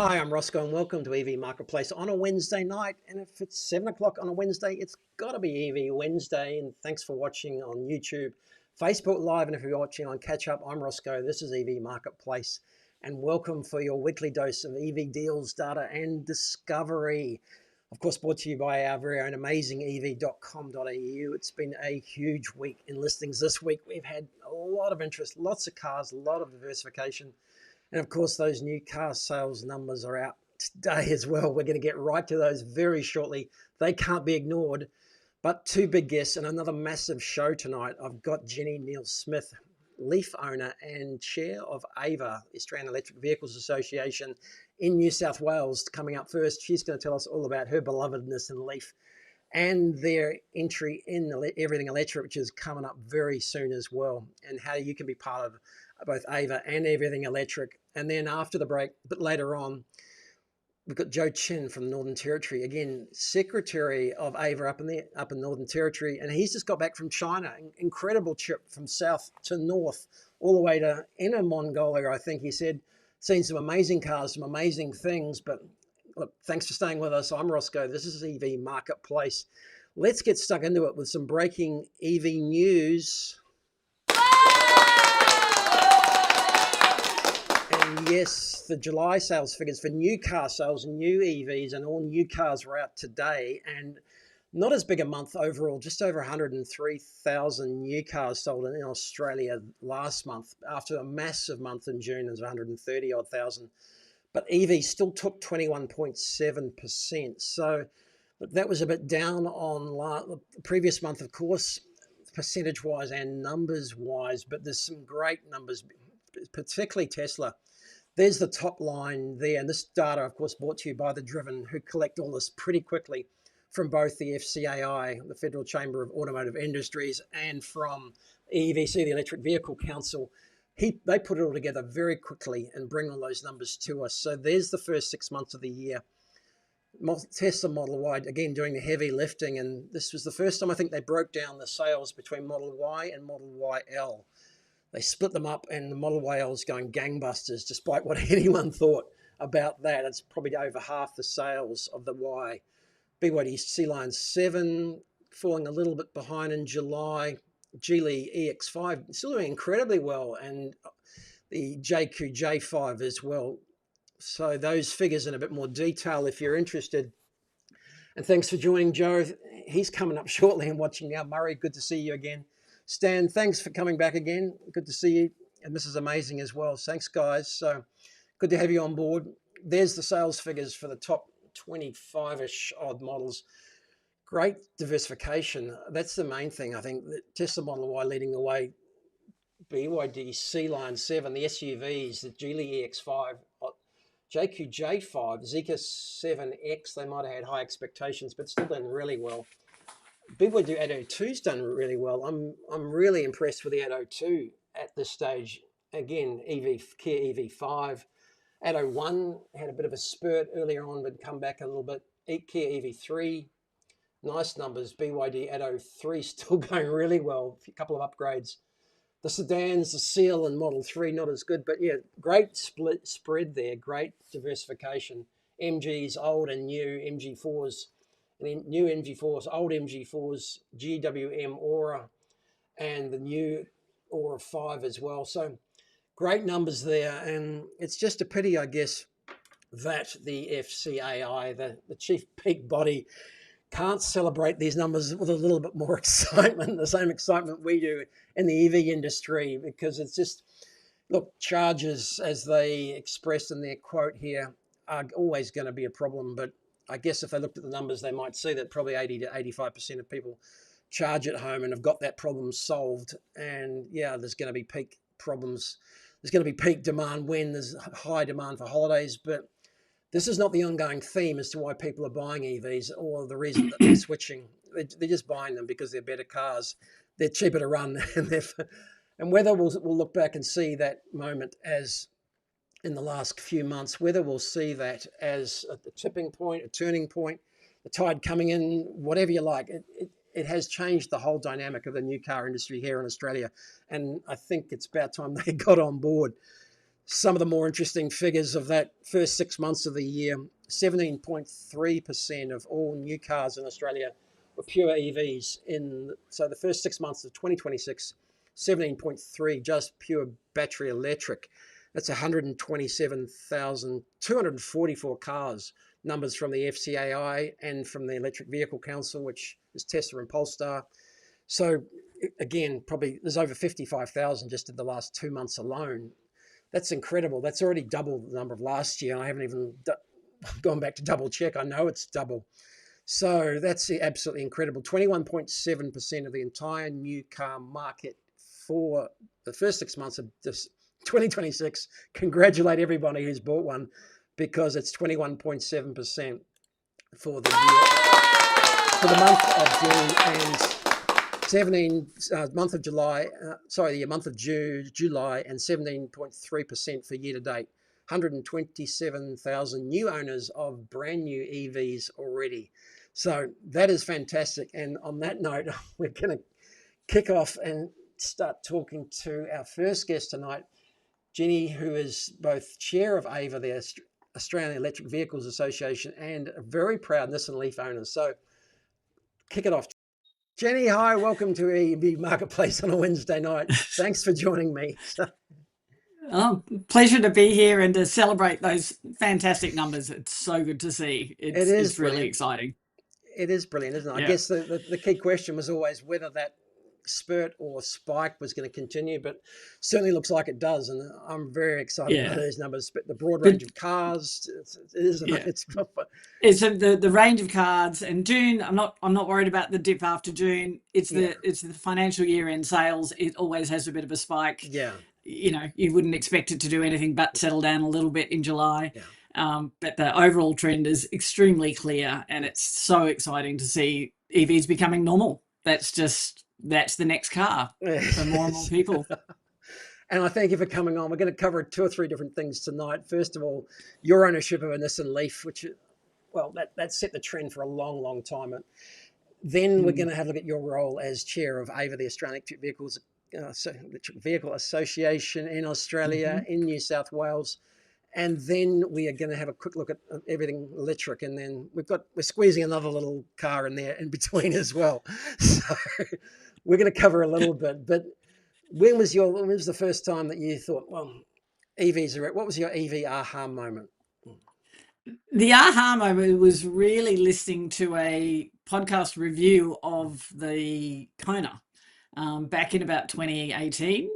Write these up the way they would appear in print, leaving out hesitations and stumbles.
Hi, I'm Rosco and welcome to EV Marketplace on a Wednesday night. And if it's 7 o'clock on a Wednesday, it's got to be EV Wednesday. And thanks for watching on YouTube, Facebook Live. And if you're watching on Catch Up, I'm Rosco. This is EV Marketplace. And welcome for your weekly dose of EV deals, data and discovery. Of course, brought to you by our very own amazing ev.com.au. It's been a huge week in listings this week. We've had a lot of interest, lots of cars, a lot of diversification. And of course, those new car sales numbers are out today as well. We're going to get right to those very shortly. They can't be ignored. But two big guests and another massive show tonight. I've got Jennie Neil-Smith, Leaf owner and chair of AEVA, Australian Electric Vehicles Association in New South Wales, coming up first. She's going to tell us all about her belovedness in Leaf and their entry in Everything Electric, which is coming up very soon as well, and how you can be part of both AEVA and Everything Electric. And then after the break, but later on, we've got Joe Chin from the Northern Territory, again, Secretary of AEVA up in Northern Territory, and he's just got back from China. Incredible trip from south to north, all the way to Inner Mongolia, I think he said. Seen some amazing cars, some amazing things, but look, thanks for staying with us. I'm Rosco. This is EV Marketplace. Let's get stuck into it with some breaking EV news. And yes, the July sales figures for new car sales, new EVs, and all new cars were out today. And not as big a month overall, just over 103,000 new cars sold in Australia last month, after a massive month in June. It was 130 odd thousand. But EV still took 21.7%. So that was a bit down on the previous month, of course, percentage-wise and numbers-wise. But there's some great numbers, particularly Tesla. There's the top line there. And this data, of course, brought to you by The Driven, who collect all this pretty quickly from both the FCAI, the Federal Chamber of Automotive Industries, and from EVC, the Electric Vehicle Council. They put it all together very quickly and bring all those numbers to us. So there's the first 6 months of the year. Tesla Model Y, again, doing the heavy lifting. And this was the first time I think they broke down the sales between Model Y and Model YL. They split them up, and the Model YL is going gangbusters, despite what anyone thought about that. It's probably over half the sales of the Y. BYD C-Line 7 falling a little bit behind in July. Geely EX5 still doing incredibly well, and the JQ-J5 as well. So those figures in a bit more detail if you're interested. And thanks for joining Joe. He's coming up shortly and watching now. Murray, good to see you again. Stan, thanks for coming back again. Good to see you. And this is amazing as well. Thanks, guys. So good to have you on board. There's the sales figures for the top 25-ish odd models. Great diversification. That's the main thing. I think the Tesla Model Y leading the way, BYD C-Line 7, the SUVs, the Geely EX5, JQ-J5, Zeekr 7X, they might have had high expectations, but still done really well. BYD Atto 2's done really well. I'm really impressed with the Atto 2 at this stage. Again, Kia EV5. Atto 1 had a bit of a spurt earlier on, but come back a little bit. Kia EV3, nice numbers. BYD Atto 3 still going really well. A couple of upgrades. The sedans, the Seal and Model 3, not as good, but yeah, great spread there. Great diversification. MGs, old and new, MG4s, and then new MG4s, old MG4s, GWM Aura, and the new Aura 5 as well. So great numbers there, and it's just a pity, I guess, that the FCAI, the chief peak body, can't celebrate these numbers with a little bit more excitement, the same excitement we do in the EV industry, because it's just, look, charges, as they expressed in their quote here, are always going to be a problem. But I guess if they looked at the numbers, they might see that probably 80 to 85% of people charge at home and have got that problem solved. And yeah, there's going to be peak problems. There's going to be peak demand when there's high demand for holidays, but this is not the ongoing theme as to why people are buying EVs or the reason that they're switching. They're just buying them because they're better cars. They're cheaper to run. And whether we'll look back and see that moment as in the last few months, whether we'll see that as a tipping point, a turning point, the tide coming in, whatever you like, it has changed the whole dynamic of the new car industry here in Australia. And I think it's about time they got on board. some of the more interesting figures of that first 6 months of the year. 17.3% of all new cars in Australia were pure EVs. So the first 6 months of 2026, 17.3 just pure battery electric. That's 127,244 cars. Numbers from the FCAI and from the Electric Vehicle Council, which is Tesla and Polestar. So again, probably there's over 55,000 just in the last 2 months alone. That's incredible. That's already double the number of last year. I haven't even gone back to double check. I know it's double. So that's absolutely incredible. 21.7% of the entire new car market for the first 6 months of this 2026. Congratulate everybody who's bought one, because it's 21.7% for the year, for the month of June, and month of July. The month of July, and 17.3% for year to date. 127,000 new owners of brand new EVs already. So that is fantastic. And on that note, we're going to kick off and start talking to our first guest tonight, Jennie, who is both chair of AEVA, the Australian Electric Vehicles Association, and a very proud Nissan Leaf owner. So kick it off. Jennie, hi, welcome to AEV Marketplace on a Wednesday night. Thanks for joining me. Oh, pleasure to be here and to celebrate those fantastic numbers. It's so good to see. It's really exciting. It is brilliant, isn't it? Yeah. I guess the key question was always whether that spurt or spike was going to continue, but certainly looks like it does, and I'm very excited by those numbers. But the broad range of cars, it's the range of cars. And June, I'm not worried about the dip after June. It's the financial year end sales. It always has a bit of a spike. Yeah. You know, you wouldn't expect it to do anything but settle down a little bit in July. But the overall trend is extremely clear, and it's so exciting to see EVs becoming normal. That's the next car for more and more people. And I thank you for coming on. We're going to cover 2 or 3 different things tonight. First of all, your ownership of a Nissan Leaf, which, well, that set the trend for a long, long time. And then we're going to have a look at your role as chair of AVA, the Australian Electric Vehicle Association in Australia, in New South Wales. And then we are going to have a quick look at everything electric. And then we're squeezing another little car in there in between as well. So we're going to cover a little bit. But when was the first time that you thought, well, EVs are, what was your EV aha moment? The aha moment was really listening to a podcast review of the Kona. Back in about 2018.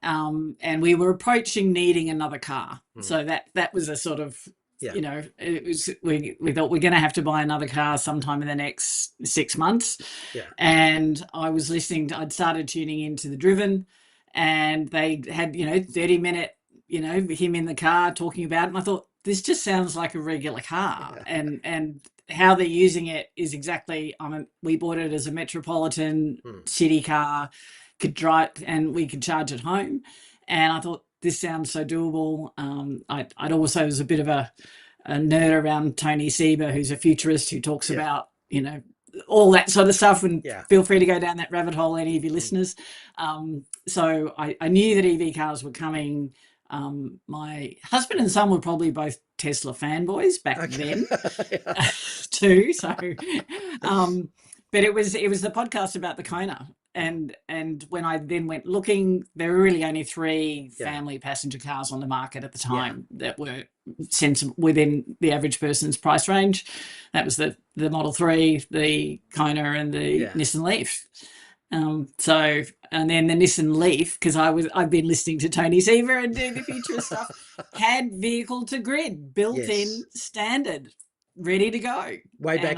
And we were approaching needing another car. So that was a sort of, you know, it was, we thought we're going to have to buy another car sometime in the next 6 months. And I was I'd started tuning into the Driven, and they had, 30-minute, him in the car talking about it. And I thought, this just sounds like a regular car. And how they're using it is exactly, we bought it as a metropolitan city car, could drive, and we could charge at home. And I thought, this sounds so doable. I'd also was a bit of a nerd around Tony Seba, who's a futurist who talks about, all that sort of stuff. And feel free to go down that rabbit hole, any of your listeners. So I knew that EV cars were coming. My husband and son were probably both Tesla fanboys back then too. So, but it was the podcast about the Kona, and when I then went looking, there were really only 3 family passenger cars on the market at the time that were sensible within the average person's price range. That was the Model 3, the Kona, and the Nissan Leaf. And then the Nissan Leaf, because I've been listening to Tony Seaver and doing the futurist stuff, had vehicle to grid built in standard, ready to go. Way back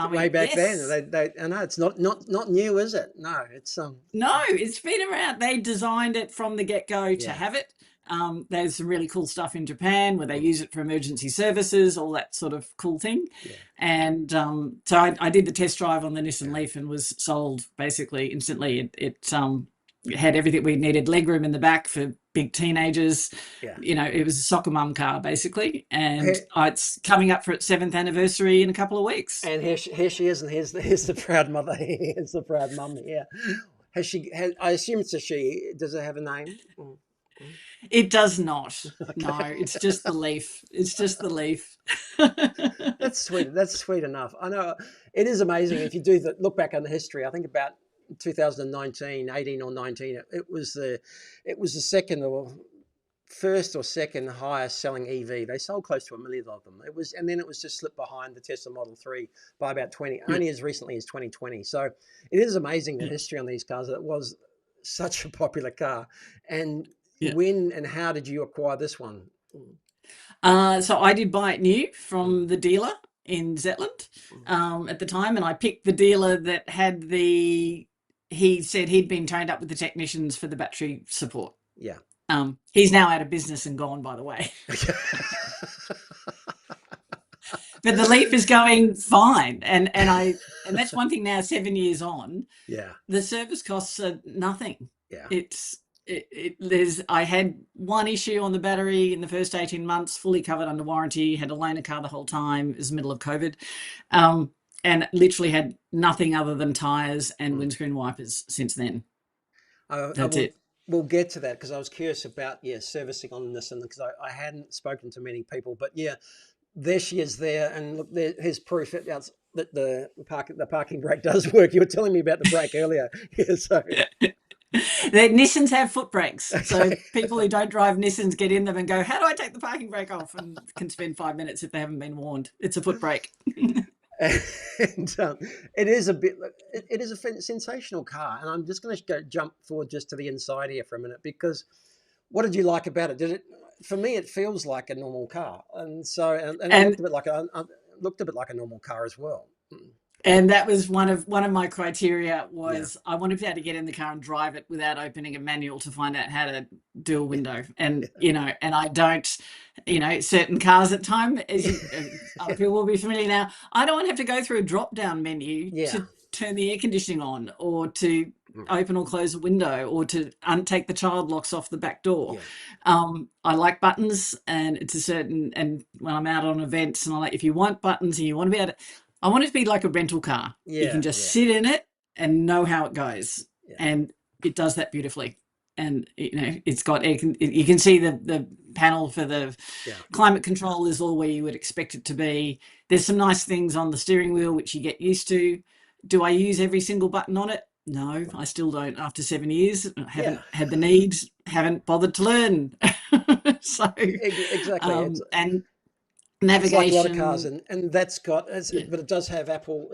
then. I know it's not new, is it? No, it's No, it's been around. They designed it from the get-go to have it. There's some really cool stuff in Japan where they use it for emergency services, all that sort of cool thing. And so I did the test drive on the Nissan Leaf and was sold basically instantly. It had everything we needed, legroom in the back for big teenagers. It was a soccer mum car basically, and it's coming up for its 7th anniversary in a couple of weeks. And here she is, and here's the proud mother. Here's the proud mum. I assume it's a she. Does it have a name? It does not. Okay. No, it's just the Leaf. It's just the Leaf. That's sweet. That's sweet enough. I know it is amazing if you do look back on the history. I think about 2019, 18 or 19. It was the second or first or second highest selling EV. They sold close to 1 million of them. And then it was just slipped behind the Tesla Model 3 by about 20, only as recently as 2020. So it is amazing the history on these cars. It was such a popular car. And when and how did you acquire this one? So I did buy it new from the dealer in Zetland at the time, and I picked the dealer that had he said he'd been trained up with the technicians for the battery support. Yeah. He's now out of business and gone, by the way. But the Leaf is going fine, and that's one thing now. 7 years on, the service costs are nothing. Yeah, I had one issue on the battery in the first 18 months, fully covered under warranty. Had a loaner car the whole time. It was the middle of COVID, and literally had nothing other than tires and windscreen wipers since then. That's it. We'll get to that because I was curious about servicing on this, and because I hadn't spoken to many people, but there she is there, and look, here's proof that the parking brake does work. You were telling me about the brake earlier. So. The Nissans have foot brakes, so people who don't drive Nissans get in them and go, "How do I take the parking brake off?" and can spend 5 minutes if they haven't been warned. It's a foot brake. And it is a sensational car, and I'm just going to jump forward just to the inside here for a minute, because what did you like about it? For me, it feels like a normal car, and it looked a bit like a normal car as well. And that was one of my criteria was I wanted to be able to get in the car and drive it without opening a manual to find out how to do a window. And, and I don't, certain cars at time, as other people will be familiar now, I don't want to have to go through a drop-down menu to turn the air conditioning on, or to open or close a window, or to untake the child locks off the back door. I like buttons, and it's a certain, and when I'm out on events, and if you want buttons and you want to be able to, I want it to be like a rental car. You can just sit in it and know how it goes. And it does that beautifully. And, it's got you can see the panel for the climate control is all where you would expect it to be. There's some nice things on the steering wheel, which you get used to. Do I use every single button on it? No, I still don't. After 7 years, I haven't had the need, haven't bothered to learn. So exactly. And navigation, it's like a lot of cars, and that's got, but it does have Apple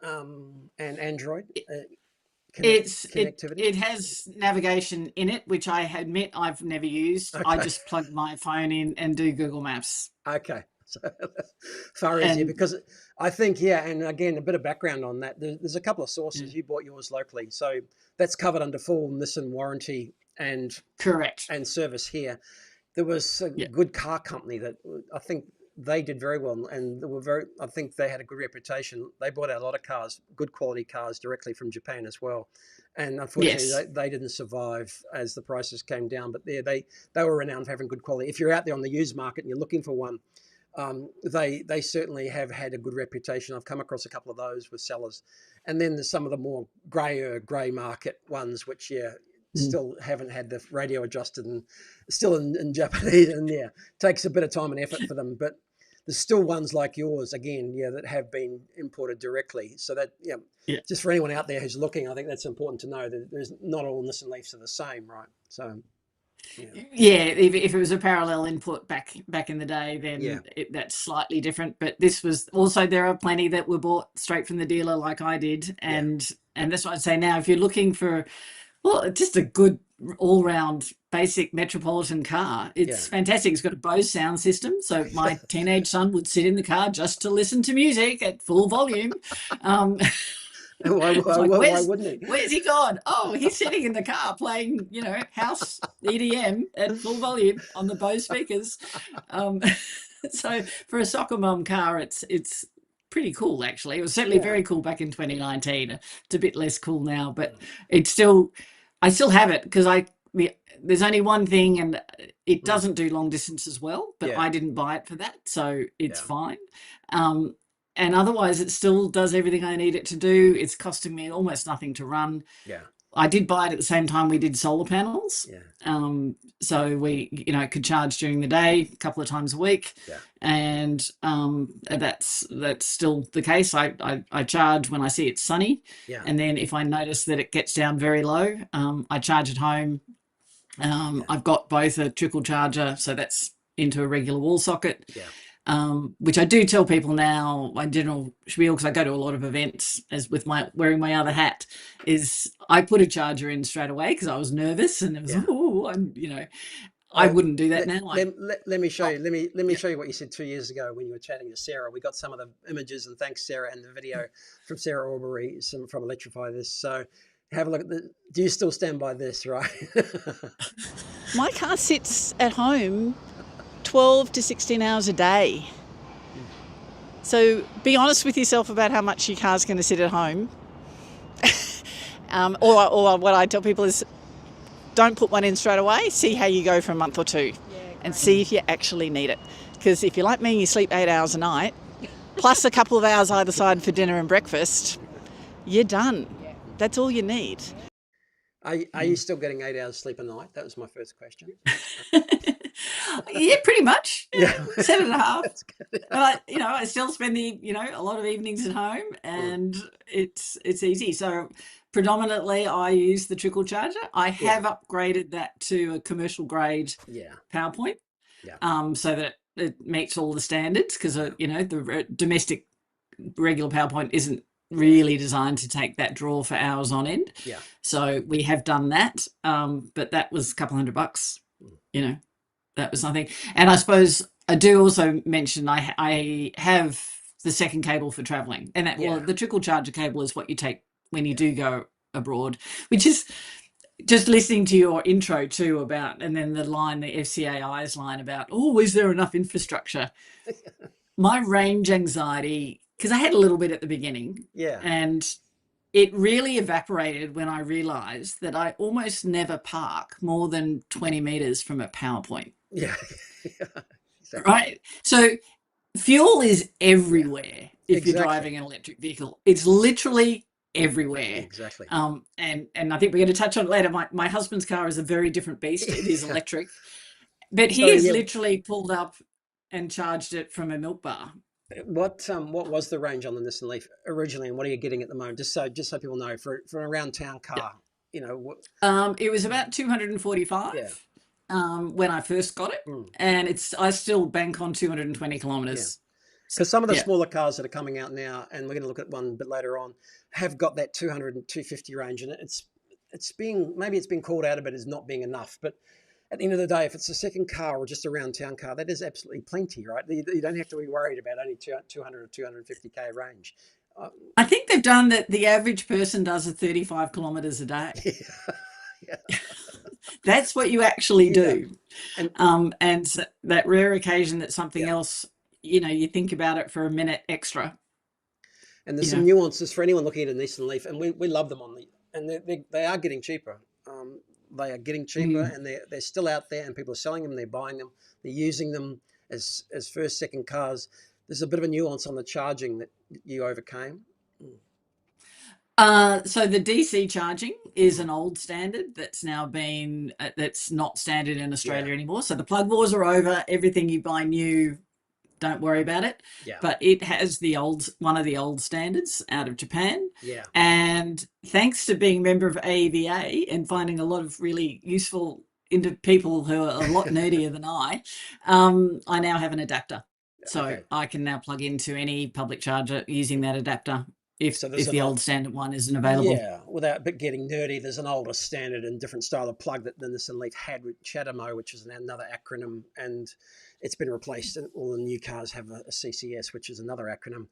and Android connectivity. It has navigation in it, which I admit I've never used. I just plug my phone in and do Google Maps. Okay, so far easier, because I think and again, a bit of background on that. There's a couple of sources. You bought yours locally, so that's covered under full Nissan warranty and service here. There was a good car company that I think they did very well, and I think they had a good reputation. They bought out a lot of cars, good quality cars, directly from Japan as well. And unfortunately, they didn't survive as the prices came down. But they were renowned for having good quality. If you're out there on the used market and you're looking for one, they certainly have had a good reputation. I've come across a couple of those with sellers. And then there's some of the more grey market ones, which still haven't had the radio adjusted and still in Japanese, and takes a bit of time and effort for them. But there's still ones like yours, again, that have been imported directly. So that, just for anyone out there who's looking, I think that's important to know that there's not all Nissan Leafs are the same, right? So, if it was a parallel input back in the day, then that's slightly different. But this was also, there are plenty that were bought straight from the dealer, like I did, and that's what I'd say now. If you're looking for just a good all-round basic metropolitan car, it's fantastic. It's got a Bose sound system, so my teenage son would sit in the car just to listen to music at full volume. Why wouldn't he? Where's he gone? Oh, he's sitting in the car playing, house EDM at full volume on the Bose speakers. So for a soccer mom car, it's pretty cool, actually. It was certainly very cool back in 2019. It's a bit less cool now, but I still have it, because there's only one thing, and it doesn't do long distance as well, but I didn't buy it for that, so it's fine. And otherwise, it still does everything I need it to do. It's costing me almost nothing to run. I did buy it at the same time we did solar panels. Yeah. So we, could charge during the day a couple of times a week. Yeah. And that's still the case. I charge when I see it's sunny. Yeah. And then if I notice that it gets down very low, I charge at home. I've got both a trickle charger, so that's into a regular wall socket. Yeah. Which I do tell people now, my general spiel, because I go to a lot of events as with wearing my other hat, is I put a charger in straight away because I was nervous and it was, I wouldn't do that now. Let me show you. Let me show you what you said 2 years ago when you were chatting to Sarah. We got some of the images, and thanks Sarah, and the video from Sarah Aubrey from Electrify This. So have a look at do you still stand by this, right? My car sits at home 12 to 16 hours a day. So be honest with yourself about how much your car's going to sit at home. Or what I tell people is don't put one in straight away. See how you go for a month or two and see if you actually need it. Because if you're like me and you sleep 8 hours a night, plus a couple of hours either side for dinner and breakfast, you're done. That's all you need. Are you still getting 8 hours sleep a night? That was my first question. Yeah, pretty much. Yeah. 7.5. But I still spend a lot of evenings at home, and it's easy. So predominantly I use the trickle charger. I have upgraded that to a commercial grade power point. Yeah. So that it meets all the standards, because the domestic regular power point isn't really designed to take that draw for hours on end. Yeah. So we have done that. But that was a couple $100, that was something. And I suppose I do also mention I have the second cable for traveling, and the trickle charger cable is what you take when you do go abroad, which is just listening to your intro too about, and then the FCAI's line about, is there enough infrastructure? My range anxiety, because I had a little bit at the beginning, and it really evaporated when I realised that I almost never park more than 20 metres from a power point. Yeah. Exactly. Right. So fuel is everywhere if you're driving an electric vehicle. It's literally everywhere. Exactly. And I think we're going to touch on it later. My husband's car is a very different beast. It is electric. But he has literally pulled up and charged it from a milk bar. What was the range on the Nissan Leaf originally, and what are you getting at the moment? Just so people know, for an around town car, it was about 245. Yeah. When I first got it, and I still bank on 220 kilometres. Because some of the smaller cars that are coming out now, and we're going to look at one a bit later on, have got that 200 and 250 range, and it's been called out a bit as not being enough. But at the end of the day, if it's a second car or just a round town car, that is absolutely plenty, right? You don't have to be worried about only 200 or 250k range. I think they've done that. The average person does a 35 kilometres a day. Yeah. That's what you actually do. And so that rare occasion that something else, you think about it for a minute extra. And there's some nuances for anyone looking at a Nissan Leaf, and we love them and they are getting cheaper. They are getting cheaper, and they're still out there, and people are selling them, they're buying them, they're using them as first, second cars. There's a bit of a nuance on the charging that you overcame. So the DC charging is an old standard that's now been that's not standard in Australia anymore. So the plug wars are over. Everything you buy new, don't worry about it. Yeah. But it has one of the old standards out of Japan. Yeah. And thanks to being a member of AEVA and finding a lot of really useful into people who are a lot nerdier than I now have an adapter. So I can now plug into any public charger using that adapter if the old standard one isn't available. Yeah, without getting nerdy, there's an older standard and different style of plug that the Nissan Leaf had with CHAdeMO, which is another acronym, and it's been replaced, and all the new cars have a CCS, which is another acronym.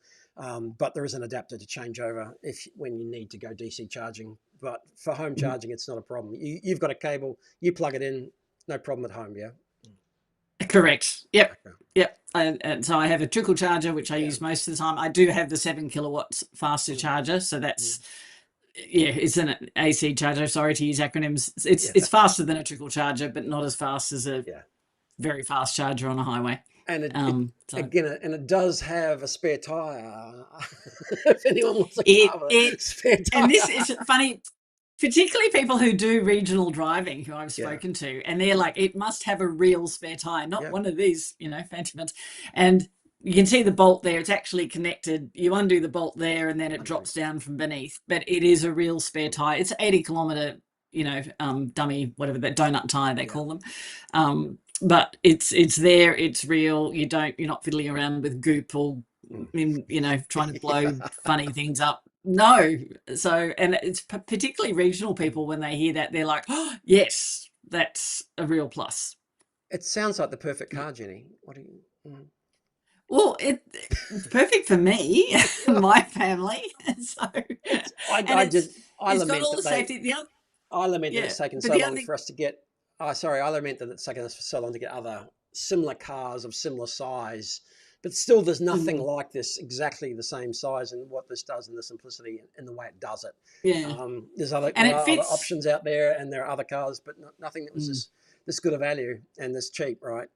But there is an adapter to change over when you need to go DC charging. But for home charging, it's not a problem. You've got a cable, you plug it in, no problem at home, yeah? Correct. Yep. Okay. Yep. And so I have a trickle charger, which I use most of the time. I do have the 7 kilowatts faster charger. So that's, it's an AC charger. Sorry to use acronyms. It's faster than a trickle charger, but not as fast as a very fast charger on a highway. And it does have a spare tire. If anyone wants a spare tire. And this is funny. particularly people who do regional driving, who I've spoken to, and they're like, it must have a real spare tire, not one of these, fancy ones. And you can see the bolt there. It's actually connected. You undo the bolt there, and then it drops down from beneath. But it is a real spare tire. It's 80-kilometre, dummy, whatever, that donut tire they call them. But it's there. It's real. You're not fiddling around with goop or trying to blow funny things up. No. So, and it's particularly regional people, when they hear that, they're like, oh, yes, that's a real plus. It sounds like the perfect car, Jenny. What do you... Well, it's perfect for me, my family. So, I lament that it's taken so long for us to get... I lament that it's taken us so long to get other similar cars of similar size. But still, there's nothing like this, exactly the same size, and what this does, and the simplicity and the way it does it. Yeah. There's other options out there, and there are other cars, but nothing that was this good a value and this cheap, right?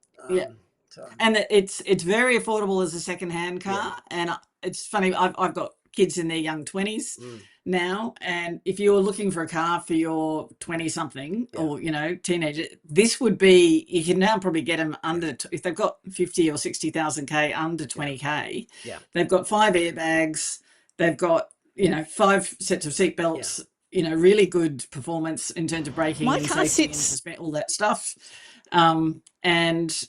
And it's very affordable as a second-hand car. And it's funny, I've got kids in their young 20s now, and if you're looking for a car for your 20-something or teenager, this would be, you can now probably get them under, if they've got 50 or 60,000 K, under 20K. They've got 5 airbags, they've got 5 sets of seat belts, really good performance in terms of braking. My car sits, and all that stuff, and it's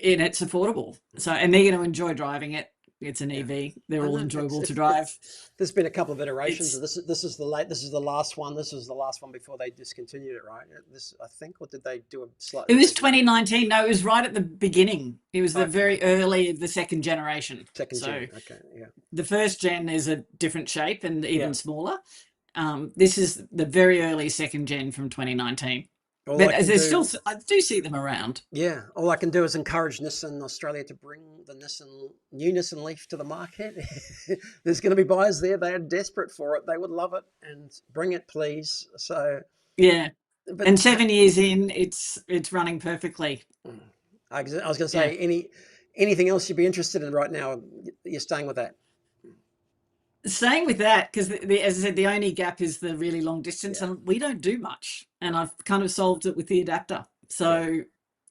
affordable. So, and they're going to enjoy driving it. It's an EV. They're all enjoyable to drive. There's been a couple of iterations. This is the last one. This is the last one before they discontinued it, right? I think, or did they do a slightly? It was 2019. No, it was right at the beginning. It was the very early of the second generation. Gen. Okay, the first gen is a different shape and even smaller. This is the very early second gen from 2019. But I do see them around. Yeah, all I can do is encourage Nissan Australia to bring the new Nissan Leaf to the market. There's going to be buyers there. They are desperate for it. They would love it, and bring it, please. So and 7 years in, it's running perfecly. I was going to say, anything else you'd be interested in right now? You're staying with that. Staying with that, because as I said, the only gap is the really long distance, and we don't do much. And I've kind of solved it with the adapter. So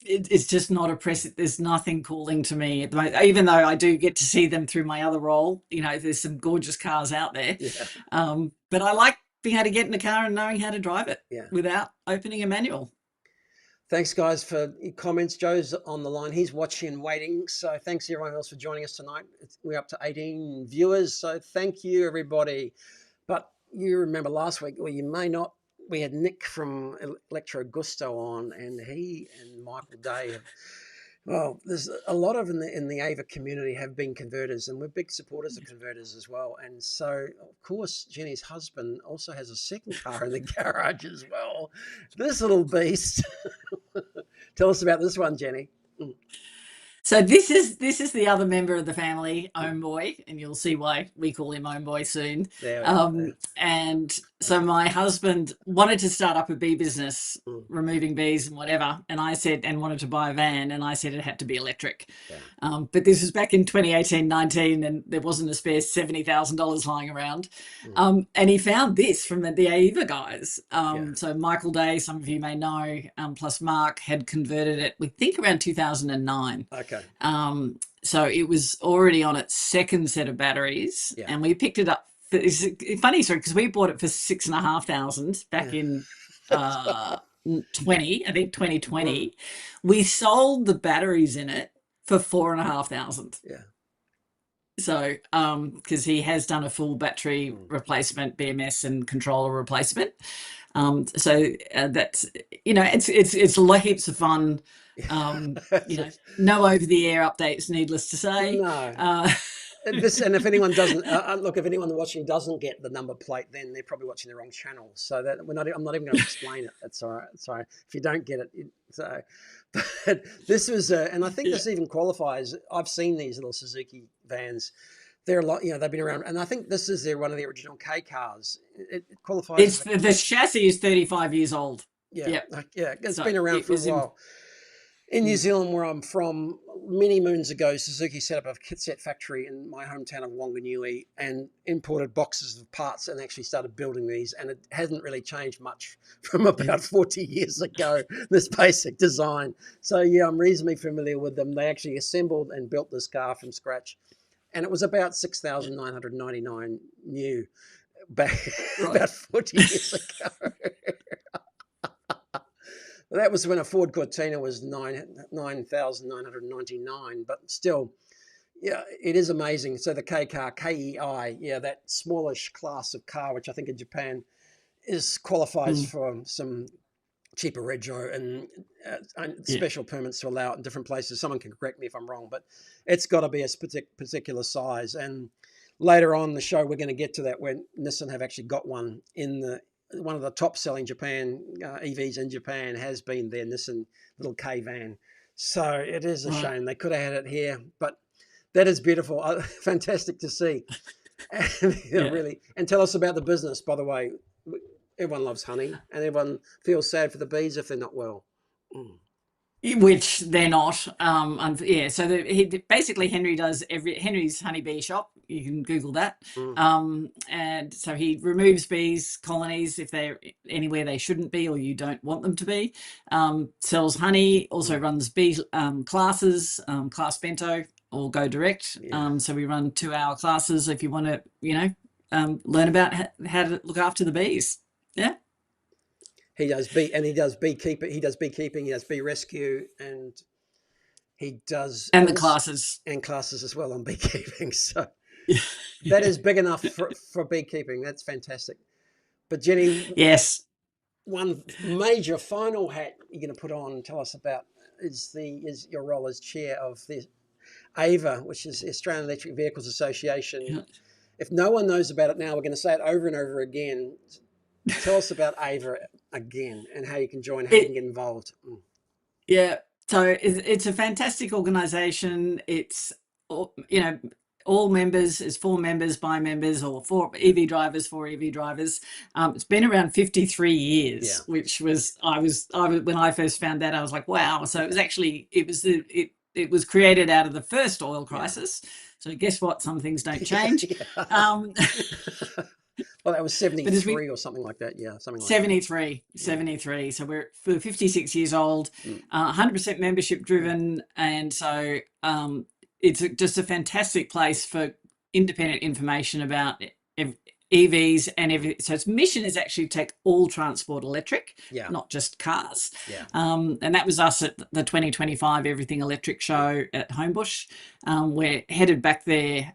it's just not oppressive. There's nothing calling to me at the moment, even though I do get to see them through my other role. There's some gorgeous cars out there. But I like being able to get in the car and knowing how to drive it without opening a manual. Thanks, guys, for your comments. Joe's on the line. He's watching and waiting. So thanks to everyone else for joining us tonight. We're up to 18 viewers. So thank you, everybody. But you remember last week, or you may not, we had Nick from Electro Gusto on, and he and Michael Day have, well, there's a lot of in the AVA community have been converters, and we're big supporters of converters as well. And so, of course, Jenny's husband also has a second car in the garage as well. This little beast. Tell us about this one, Jenny. So this is the other member of the family, Homeboy, and you'll see why we call him Homeboy soon. And so my husband wanted to start up a bee business, removing bees and whatever, and I said, and wanted to buy a van, and I said it had to be electric. But this was back in 2018-19, and there wasn't a spare $70,000 lying around. And he found this from the AEVA guys. So Michael Day, some of you may know, plus Mark, had converted it, we think, around 2009. So it was already on its second set of batteries, and we picked it up. It's a funny story, because we bought it for $6,500 back in 2020. We sold the batteries in it for $4,500. So because he has done a full battery replacement, BMS and controller replacement. So that's, it's heaps of fun. No over-the-air updates, needless to say. No. And if anyone doesn't if anyone watching doesn't get the number plate, then they're probably watching the wrong channel. So that I'm not even going to explain it. That's all right. Sorry if you don't get it. But this was, and I think this even qualifies. I've seen these little Suzuki vans. They're a lot, they've been around, and I think this is one of the original K cars. It qualifies. The chassis is 35 years old. It's been around for a while. In New Zealand, where I'm from, many moons ago, Suzuki set up a kit set factory in my hometown of Wanganui and imported boxes of parts and actually started building these. And it hasn't really changed much from about 40 years ago, this basic design. So, yeah, I'm reasonably familiar with them. They actually assembled and built this car from scratch. And it was about 6,999 new back about 40 years ago. That was when a Ford Cortina was 9,999, but still, yeah, it is amazing. So the K car, KEI, yeah, that smallish class of car, which I think in Japan qualifies for some cheaper rego and special permits to allow it in different places. Someone can correct me if I'm wrong, but it's got to be a particular size. And later on in the show, we're going to get to that when Nissan have actually got one one of the top selling EVs in Japan has been their Nissan little K van. So it is a shame. They could have had it here, but that is beautiful. Fantastic to see. Really. And tell us about the business, by the way. Everyone loves honey and everyone feels sad for the bees if they're not well. Which they're not. So basically Henry does Henry's honeybee shop. You can Google that. And so he removes bees colonies if they're anywhere they shouldn't be or you don't want them to be. Sells honey. Also runs bee classes, class bento or go direct. So we run 2-hour classes if you want to, learn about how to look after the bees. Yeah. He does beekeeping, he does bee rescue, and he does the classes as well on beekeeping. So that is big enough for beekeeping. That's fantastic. But Jennie, yes, one major final hat you're going to put on and tell us about is your role as chair of the AEVA, which is the Australian Electric Vehicles Association. Yeah. If no one knows about it now, we're going to say it over and over again. Tell us about AEVA again and how you can join, how you can get involved. Yeah, so it's a fantastic organisation. It's, all members is for members, by members, or for EV drivers, for EV drivers. It's been around 53 years, which was, when I first found that, I was like, wow. So it was actually, it was created out of the first oil crisis. So guess what? Some things don't change. Well, that was 73 or something like that. Yeah, something like 73. So we're 56 years old, 100% membership driven. And so it's just a fantastic place for independent information about EVs and so its mission is actually to take all transport electric, not just cars. And that was us at the 2025 Everything Electric show at Homebush. We're headed back there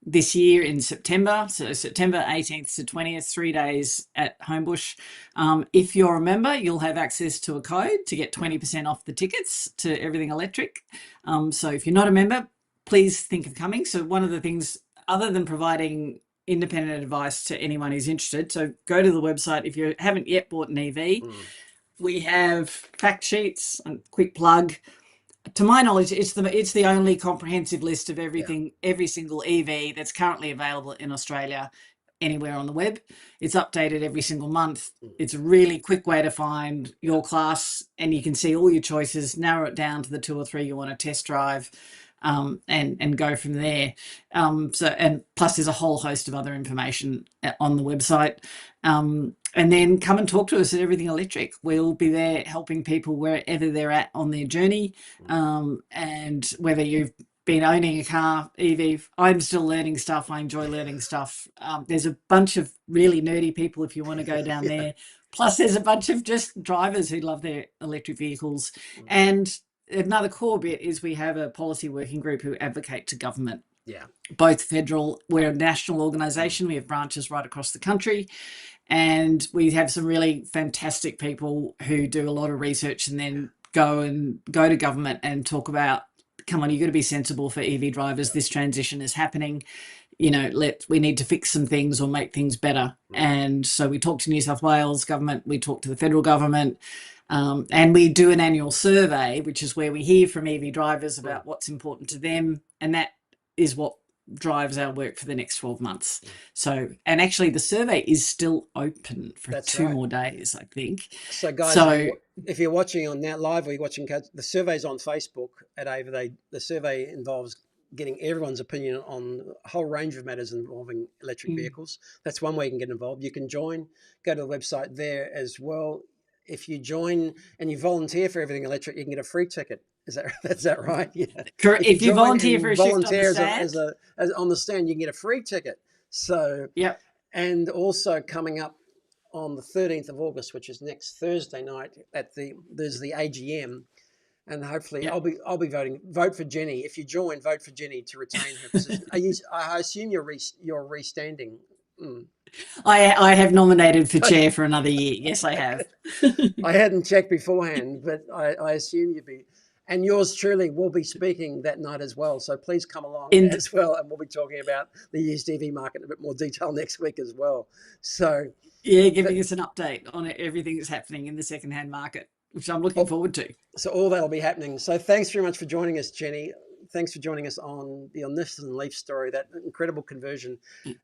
this year in September, so September 18th to 20th, 3 days at Homebush. If you're a member, you'll have access to a code to get 20% off the tickets to Everything Electric. So if you're not a member, please think of coming. So one of the things, other than providing independent advice to anyone who's interested, so go to the website if you haven't yet bought an EV. We have fact sheets, and quick plug. To my knowledge, it's the only comprehensive list of everything, every single EV that's currently available in Australia anywhere on the web. It's updated every single month. It's a really quick way to find your class, and you can see all your choices, narrow it down to the 2 or 3 you want to test drive. And go from there. And plus there's a whole host of other information on the website. And then come and talk to us at Everything Electric. We'll be there helping people wherever they're at on their journey. And whether you've been owning a car, EV, I'm still learning stuff. I enjoy learning stuff. There's a bunch of really nerdy people if you want to go down there. Plus there's a bunch of just drivers who love their electric vehicles. And another core bit is we have a policy working group who advocate to government. Both federal, we're a national organisation. We have branches right across the country, and we have some really fantastic people who do a lot of research and then go to government and talk about, come on, you've got to be sensible for EV drivers. This transition is happening. We need to fix some things or make things better. And so we talk to New South Wales government, we talk to the federal government. And we do an annual survey, which is where we hear from EV drivers about what's important to them. And that is what drives our work for the next 12 months. So, and actually the survey is still open for two more days, I think. So guys, if you're watching on now live or you're watching, the survey's on Facebook at AVA. The survey involves getting everyone's opinion on a whole range of matters involving electric vehicles. That's one way you can get involved. You can join, go to the website there as well. If you join and you volunteer for everything electric, you can get a free ticket. Is that right? Yeah. Correct. If you volunteer for a shift on the stand, as on the stand, you can get a free ticket. So yep. And also coming up on the 13th of August, which is next Thursday night, there's the AGM. And hopefully I'll be voting. Vote for Jennie. If you join, vote for Jennie to retain her position. I assume you're restanding. Mm. I have nominated for chair for another year. Yes, I have. I hadn't checked beforehand, but I assume you'd be. And yours truly will be speaking that night as well. So please come along as well. And we'll be talking about the used EV market in a bit more detail next week as well. So yeah, giving us an update on everything that's happening in the secondhand market, which I'm looking forward to. So all that'll be happening. So thanks very much for joining us, Jennie. Thanks for joining us on the Nissan Leaf story, that incredible conversion,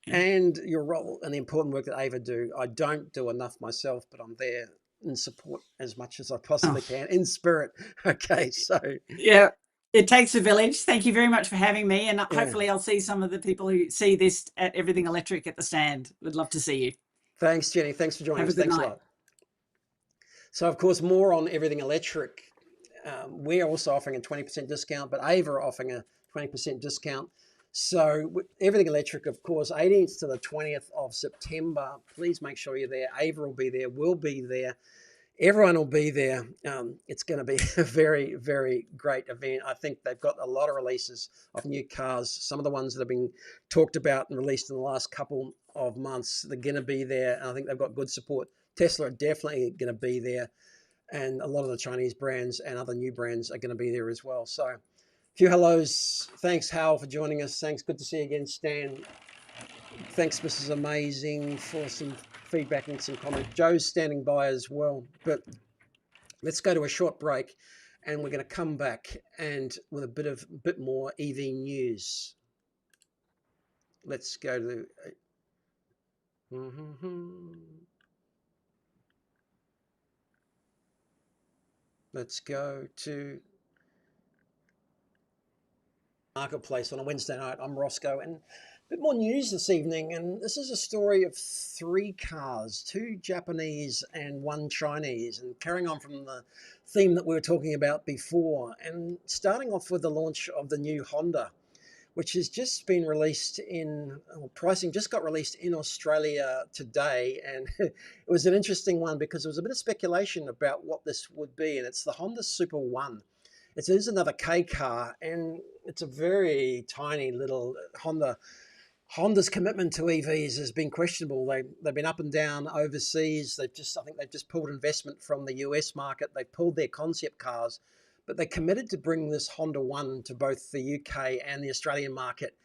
and your role and the important work that AVA do. I don't do enough myself, but I'm there in support as much as I possibly can, in spirit. Okay, so. Yeah, it takes a village. Thank you very much for having me, and hopefully I'll see some of the people who see this at Everything Electric at the stand. Would love to see you. Thanks, Jennie. Thanks for joining us. Thanks a lot. So, of course, more on Everything Electric. We're also offering a 20% discount, but AVA are offering a 20% discount. So Everything Electric, of course, 18th to the 20th of September. Please make sure you're there. AVA will be there. We'll be there. Everyone will be there. It's going to be a very, very great event. I think they've got a lot of releases of new cars. Some of the ones that have been talked about and released in the last couple of months, they're going to be there. And I think they've got good support. Tesla are definitely going to be there. And a lot of the Chinese brands and other new brands are going to be there as well. So a few hellos. Thanks, Hal, for joining us. Thanks. Good to see you again, Stan. Thanks, Mrs. Amazing, for some feedback and some comments. Joe's standing by as well. But let's go to a short break, and we're going to come back and with a bit more EV news. Let's go to. Let's go to Marketplace on a Wednesday night. I'm Rosco, and a bit more news this evening. And this is a story of 3 cars, 2 Japanese and 1 Chinese, and carrying on from the theme that we were talking about before, and starting off with the launch of the new Honda, which has just been released pricing just got released in Australia today. And it was an interesting one because there was a bit of speculation about what this would be. And it's the Honda Super One. It is another K car, and it's a very tiny little Honda. Honda's commitment to EVs has been questionable. They've been up and down overseas. I think they've just pulled investment from the US market. They pulled their concept cars, but they committed to bring this Honda One to both the UK and the Australian market.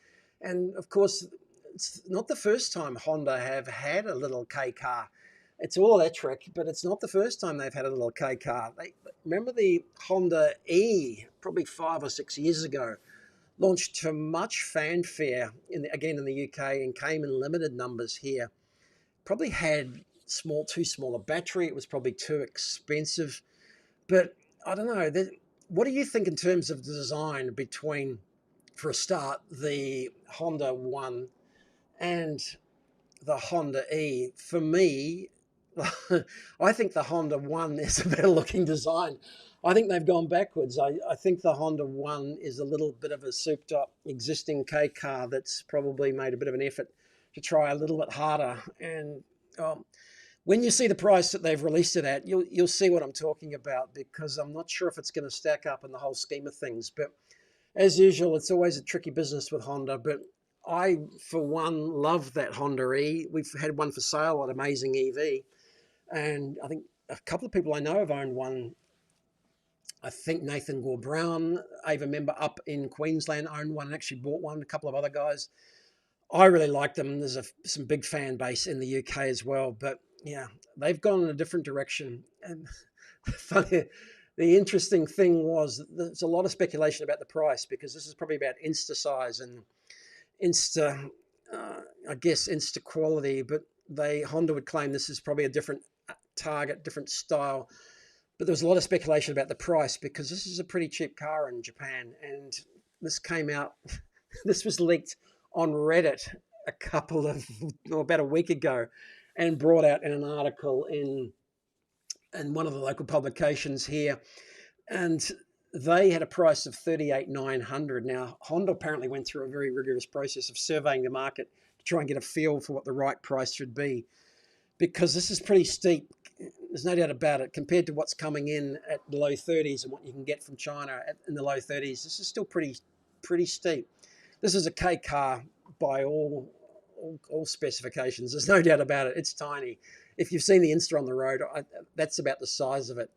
And of course, it's not the first time Honda have had a little K car. It's all electric, but it's not the first time they've had a little K car. Remember the Honda E, probably 5 or 6 years ago, launched to much fanfare again in the UK and came in limited numbers here. Probably had too small a battery. It was probably too expensive. But I don't know. What do you think in terms of the design between, for a start, the Honda One and the Honda E? For me, I think the Honda One is a better looking design. I think they've gone backwards. I think the Honda One is a little bit of a souped up existing K car that's probably made a bit of an effort to try a little bit harder. And when you see the price that they've released it at, you'll see what I'm talking about, because I'm not sure if it's going to stack up in the whole scheme of things. But as usual, it's always a tricky business with Honda. But I, for one, love that Honda E. We've had one for sale at Amazing EV. And I think a couple of people I know have owned one. I think Nathan Gore Brown, AVA member up in Queensland, owned one and actually bought one. A couple of other guys. I really like them. There's some big fan base in the UK as well. But yeah, they've gone in a different direction. And funny, the interesting thing was there's a lot of speculation about the price, because this is probably about Insta size. And I guess, insta quality, but Honda would claim this is probably a different target, different style. But there was a lot of speculation about the price because this is a pretty cheap car in Japan. And this came out, this was leaked on Reddit about a week ago and brought out in an article in one of the local publications here. And they had a price of $38,900. Now, Honda apparently went through a very rigorous process of surveying the market to try and get a feel for what the right price should be, because this is pretty steep. There's no doubt about it. Compared to what's coming in at the low 30s and what you can get from China in the low 30s, this is still pretty steep. This is a K car by all specifications. There's no doubt about it. It's tiny. If you've seen the Insta on the road, that's about the size of it.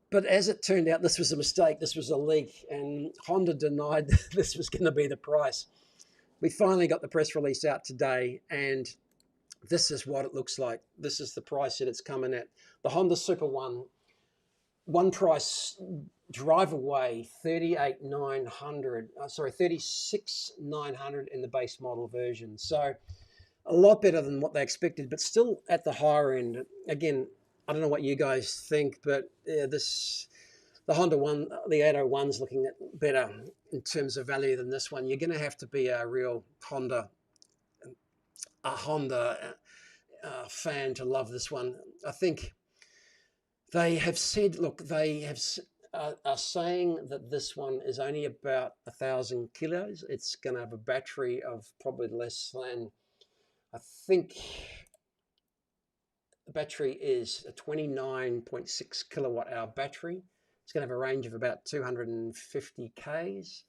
But as it turned out, this was a mistake. This was a leak, and Honda denied this was going to be the price. We finally got the press release out today, and this is what it looks like. This is the price that it's coming at. The Honda Super one price drive away, $36,900 in the base model version. So a lot better than what they expected, but still at the higher end. Again, I don't know what you guys think, but the Honda one, the 801's looking at better in terms of value than this one. You're going to have to be a real Honda fan to love this one. I think they have said, look, are saying that this one is only about 1,000 kilos. It's going to have a battery of probably less than, I think, the battery is a 29.6 kilowatt hour battery. It's going to have a range of about 250 Ks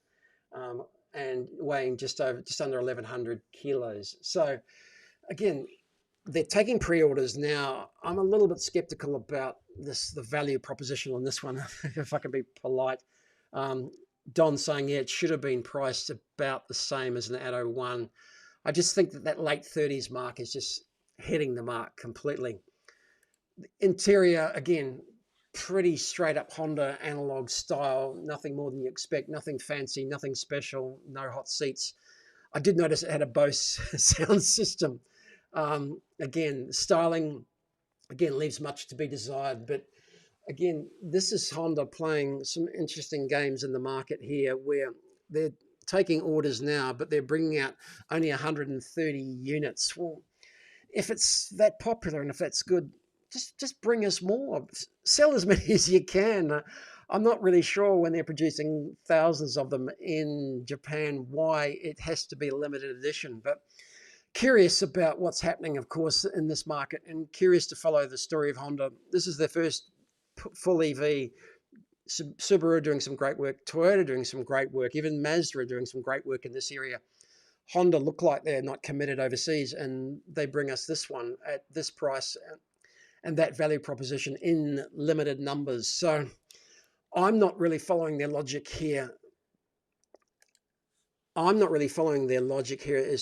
and weighing just under 1,100 kilos. So again, they're taking pre-orders now. I'm a little bit skeptical about the value proposition on this one, if I can be polite. Don saying, yeah, it should have been priced about the same as an 801. I just think that late 30s mark is just hitting the mark completely. Interior, again, pretty straight up Honda analog style, nothing more than you expect, nothing fancy, nothing special, no hot seats. I did notice it had a Bose sound system. Again, styling, leaves much to be desired, but again, this is Honda playing some interesting games in the market here where they're taking orders now, but they're bringing out only 130 units. Well, if it's that popular and if that's good, just bring us more. Sell as many as you can. I'm not really sure when they're producing thousands of them in Japan why it has to be a limited edition. But curious about what's happening, of course, in this market, and curious to follow the story of Honda. This is their first full EV. Subaru doing some great work. Toyota doing some great work. Even Mazda are doing some great work in this area. Honda look like they're not committed overseas, and they bring us this one at this price and that value proposition in limited numbers. So I'm not really following their logic here. As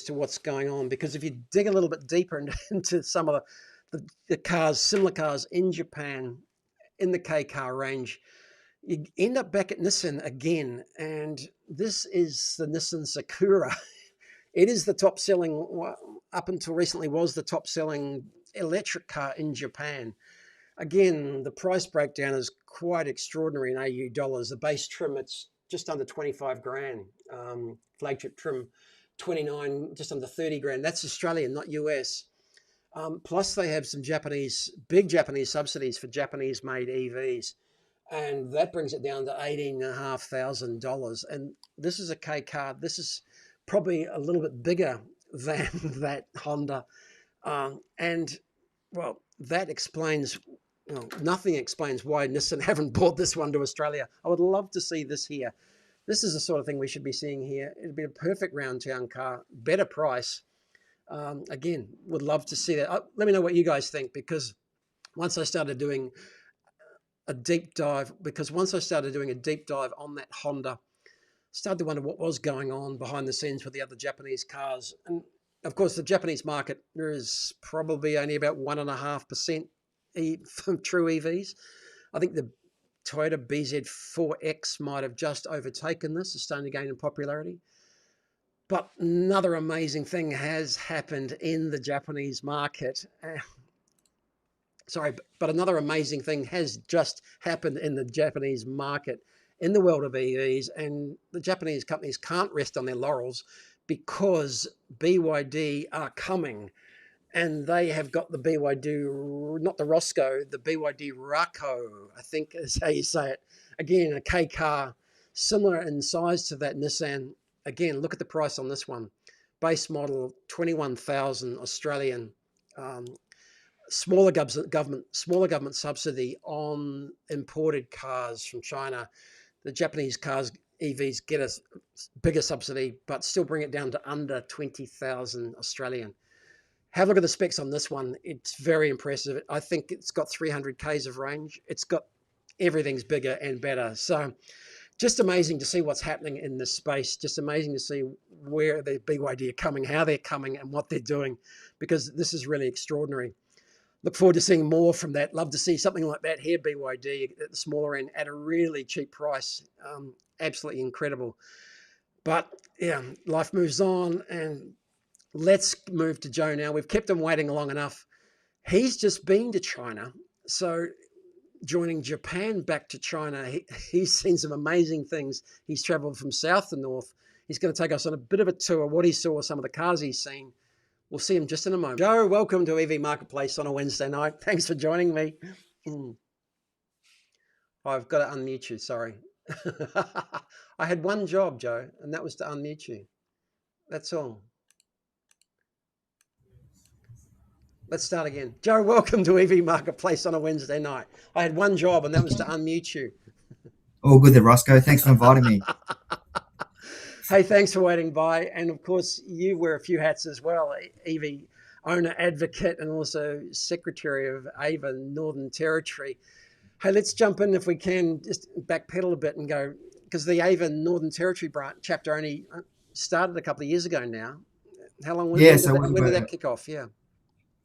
to what's going on, because if you dig a little bit deeper into some of the cars, similar cars in Japan, in the K car range, you end up back at Nissan again. And this is the Nissan Sakura. It is the top selling, up until recently was the top selling electric car in Japan. Again, the price breakdown is quite extraordinary in AU dollars. The base trim, it's just under 25 grand. Flagship trim, 29, just under 30 grand. That's Australian, not US. Plus they have some big Japanese subsidies for Japanese made EVs. And that brings it down to $18,500. And this is a K car. This is probably a little bit bigger than that Honda. And well, that explains, nothing explains why Nissan haven't brought this one to Australia. I would love to see this here. This is the sort of thing we should be seeing here. It'd be a perfect round town car, better price. Again, would love to see that. Let me know what you guys think, because once I started doing a deep dive on that Honda, started to wonder what was going on behind the scenes with the other Japanese cars. And of course, the Japanese market, there is probably only about 1.5% from true EVs. I think the Toyota BZ4X might have just overtaken this. It's starting to gain in popularity. But another amazing thing has happened in the Japanese market. But another amazing thing has just happened in the Japanese market in the world of EVs, and the Japanese companies can't rest on their laurels because BYD are coming, and they have got the BYD, not the Rosco, the BYD Rako, I think is how you say it. Again, a K car, similar in size to that Nissan. Again, look at the price on this one. Base model, 21,000 Australian. Smaller government subsidy on imported cars from China. The Japanese cars, EVs, get a bigger subsidy, but still bring it down to under 20,000 Australian. Have a look at the specs on this one. It's very impressive. I think it's got 300 Ks of range. It's got everything's bigger and better. So just amazing to see what's happening in this space. Just amazing to see where the BYD are coming, how they're coming, and what they're doing, because this is really extraordinary. Look forward to seeing more from that. Love to see something like that here, BYD, at the smaller end, at a really cheap price. Absolutely incredible. But yeah, life moves on, and let's move to Joe now. We've kept him waiting long enough. He's just been to China. So joining Japan back to China, he's seen some amazing things. He's traveled from south to north. He's going to take us on a bit of a tour, what he saw, some of the cars he's seen. We'll see him just in a moment. Joe, welcome to EV Marketplace on a Wednesday night. Thanks for joining me. I've got to unmute you, sorry. I had one job, Joe, and that was to unmute you. That's all. Let's start again. Joe, welcome to EV Marketplace on a Wednesday night. I had one job, and that was to unmute you. All good there, Rosco. Thanks for inviting me. Hey, thanks for waiting by. And of course, you wear a few hats as well. EV owner, advocate, and also secretary of AEVA Northern Territory. Hey, let's jump in if we can, just backpedal a bit and go, because the AEVA Northern Territory branch chapter only started a couple of years ago now. How long? When did that kick off? Yeah.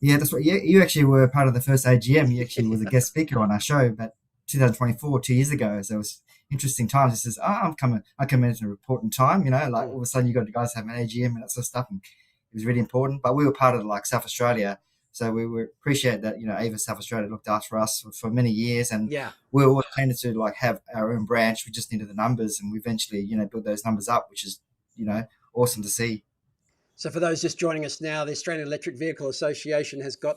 Yeah, that's right. You actually were part of the first AGM. You actually was a guest speaker on our show about 2024, 2 years ago. So it was interesting times. It says, I come in at an important time, like all of a sudden you got the guys having an AGM and that sort of stuff. And it was really important. But we were part of South Australia. So we appreciate that, AEVA South Australia looked after us for many years. And we were tended to have our own branch. We just needed the numbers, and we eventually, built those numbers up, which is, awesome to see. So for those just joining us now, the Australian Electric Vehicle Association has got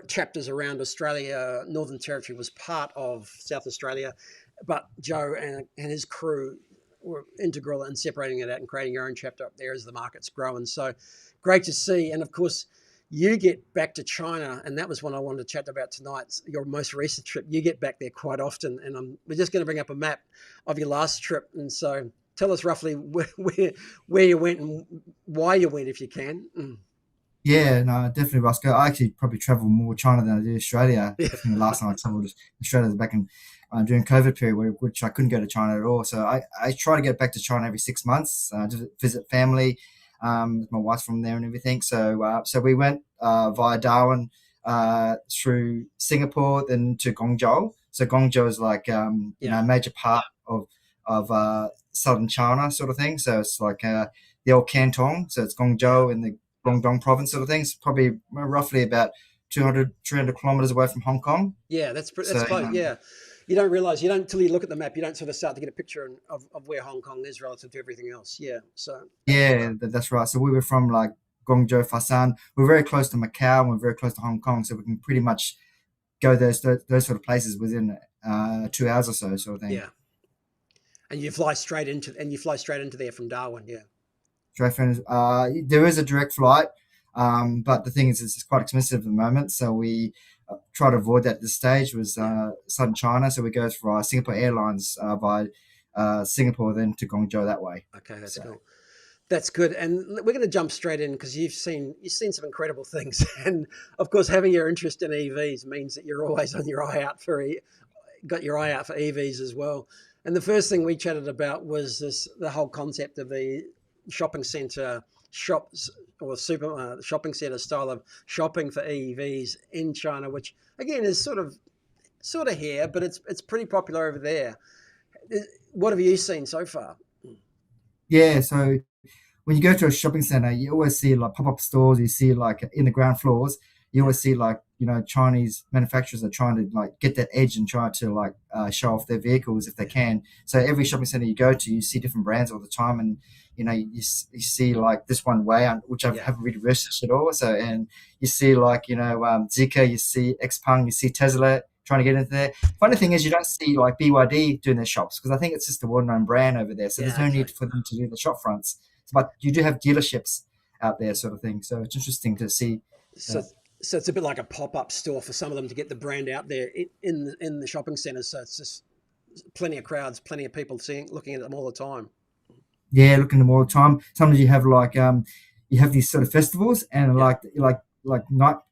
chapters around Australia. Northern Territory was part of South Australia, but Joe and his crew were integral in separating it out and creating your own chapter up there as the market's growing. So great to see. And of course, you get back to China, and that was one I wanted to chat about tonight, your most recent trip. You get back there quite often, and we're just going to bring up a map of your last trip. And so tell us roughly where you went and why you went, if you can. Yeah, no, definitely, Roscoe. I actually probably travel more China than I do Australia. Yeah. The last time I travelled Australia was back in during COVID period, which I couldn't go to China at all. So I try to get back to China every 6 months to visit family. My wife's from there and everything. So we went via Darwin through Singapore, then to Guangzhou. So Guangzhou is a major part of southern China sort of thing. So it's the old Canton. So it's Guangzhou in the Guangdong province sort of thing. It's probably roughly about 200, 300 kilometers away from Hong Kong. Yeah, that's close. Yeah. You don't realize, until you look at the map, you don't sort of start to get a picture of where Hong Kong is relative to everything else. Yeah. So. Yeah, that's right. So we were from Guangzhou, Fasan. We're very close to Macau and we're very close to Hong Kong. So we can pretty much go those sort of places within 2 hours or so sort of thing. Yeah. And you fly straight into there from Darwin. Yeah. There is a direct flight, but the thing is, it's quite expensive at the moment. So we try to avoid that at this stage. It was southern China, so we go for Singapore Airlines by Singapore, then to Guangzhou that way. Okay, that's cool. That's good. And we're going to jump straight in because you've seen some incredible things, and of course, having your interest in EVs means that you're always on your eye out for EVs as well. And the first thing we chatted about was the whole concept of the shopping centre shops or shopping centre style of shopping for EVs in China, which again is sort of here, but it's pretty popular over there. What have you seen so far? Yeah, so when you go to a shopping center, you always see like pop-up stores. You see like in the ground floors, you always see like, Chinese manufacturers are trying to like get that edge and try to like show off their vehicles if they can. So every shopping center you go to, you see different brands all the time, and you see like this one way, which I haven't really researched at all. So, and you see like Zeekr, you see Xpeng, you see Tesla trying to get into there. Funny thing is, you don't see like BYD doing their shops because I think it's just a well-known brand over there. So there's no need for them to do the shop fronts. But you do have dealerships out there, sort of thing. So it's interesting to see. So it's a bit like a pop-up store for some of them to get the brand out there in the shopping centres. So it's just plenty of crowds, plenty of people looking at them all the time. Yeah, looking at them all the time. Sometimes you have like you have these sort of festivals and like nightclub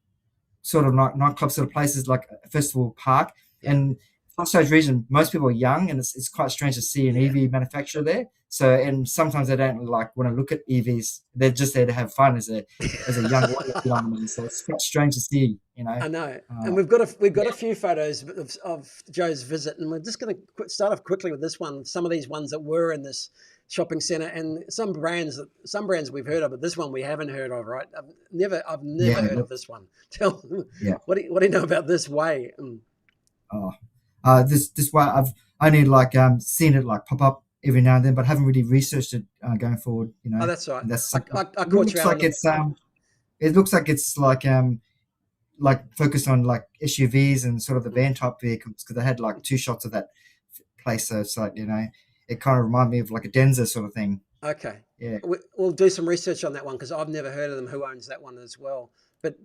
sort of places like a festival park. And for such reason, most people are young, and it's quite strange to see an EV manufacturer there. So, and sometimes they don't like want to look at EVs; they're just there to have fun as a young woman. So it's quite strange to see, I know, and we've got a few photos of Joe's visit, and we're just going to start off quickly with this one. Some of these ones that were in this shopping centre, and some brands we've heard of, but this one we haven't heard of, right? I've never heard of this one. Tell what do you know about this way? This way I've only like seen it like pop up every now and then, but haven't really researched it going forward. Oh, that's right. That's I caught you out. It looks like it's like focused on like SUVs and sort of the van type vehicles, because they had like 2 shots of that place. So it's like, it kind of reminded me of like a Denza sort of thing. Okay. Yeah. We'll do some research on that one because I've never heard of them. Who owns that one as well? But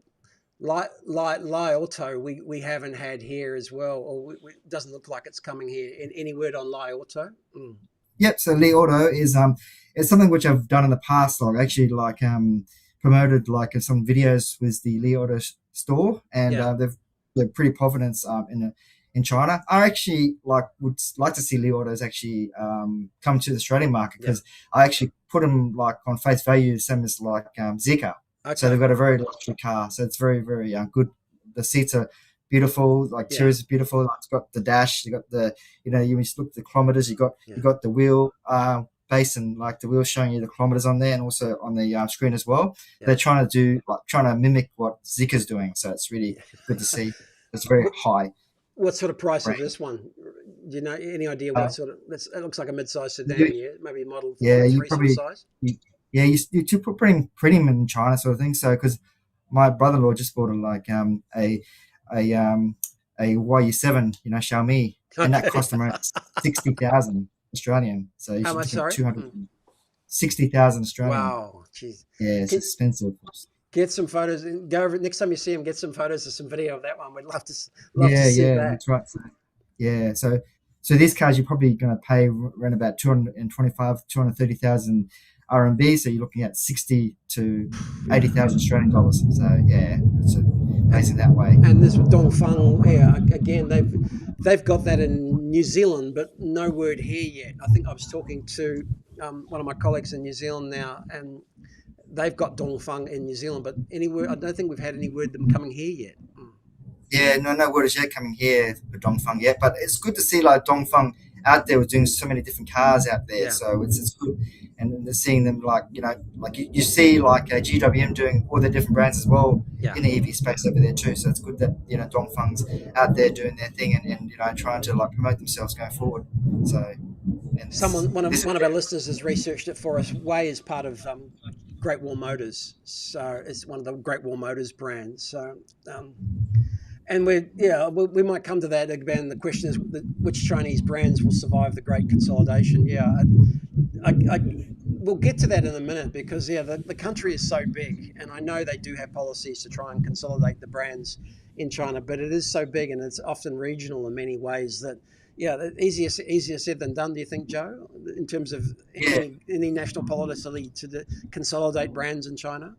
Li Auto, we haven't had here as well, or it doesn't look like it's coming here. Any word on Li Auto? Yep. So Li Auto is it's something which I've done in the past. Like actually like promoted like some videos with the Li Auto store, and they're pretty prominent in China. I actually would like to see Li Autos actually come to the Australian market, because I actually put them like on face value, same as like Zeekr. Okay. So they've got a very luxury car. So it's very, very good. The seats are beautiful. Like interiors is beautiful. It's got the dash. You got the, you look at the kilometers. You got the wheel base, and like the wheel showing you the kilometers on there, and also on the screen as well. Yeah. They're trying to mimic what Zeekr's doing. So it's really good to see. It's very high. What sort of price is this one? Do you know any idea what sort of? It looks like a mid-size sedan. Maybe Model 3 size. You put premium in China sort of thing. So because my brother-in-law just bought a YU7, Xiaomi, and that cost him around 60,000 Australian. So how much? Sorry, 260,000 Australian. Wow, jeez. Yeah, it's expensive. Get some photos and go over next time you see him. Get some photos or some video of that one. We'd love to see that. That's right. So these cars you're probably going to pay around about 230,000 RMB. So you're looking at 60 to 80,000 Australian dollars. So it's basically that way. And this Dongfeng, again, they've got that in New Zealand, but no word here yet. I think I was talking to one of my colleagues in New Zealand now, and they've got Dongfeng in New Zealand, but any word? I don't think we've had any word of them coming here yet. Yeah, no word is yet coming here for Dongfeng yet, but it's good to see like Dongfeng out there with doing so many different cars out there. Yeah. So it's good, and seeing them like you see like GWM doing all the different brands as well in the EV space over there too. So it's good that Dongfeng's out there doing their thing and trying to like promote themselves going forward. So one of our listeners has researched it for us. Way is part of Great Wall Motors, so it's one of the Great Wall Motors brands. So. And we might come to that again. The question is which Chinese brands will survive the great consolidation. We'll get to that in a minute because the country is so big, and I know they do have policies to try and consolidate the brands in China, but it is so big and it's often regional in many ways that easier said than done. Do you think, Joe, in terms of any national policy to consolidate brands in China?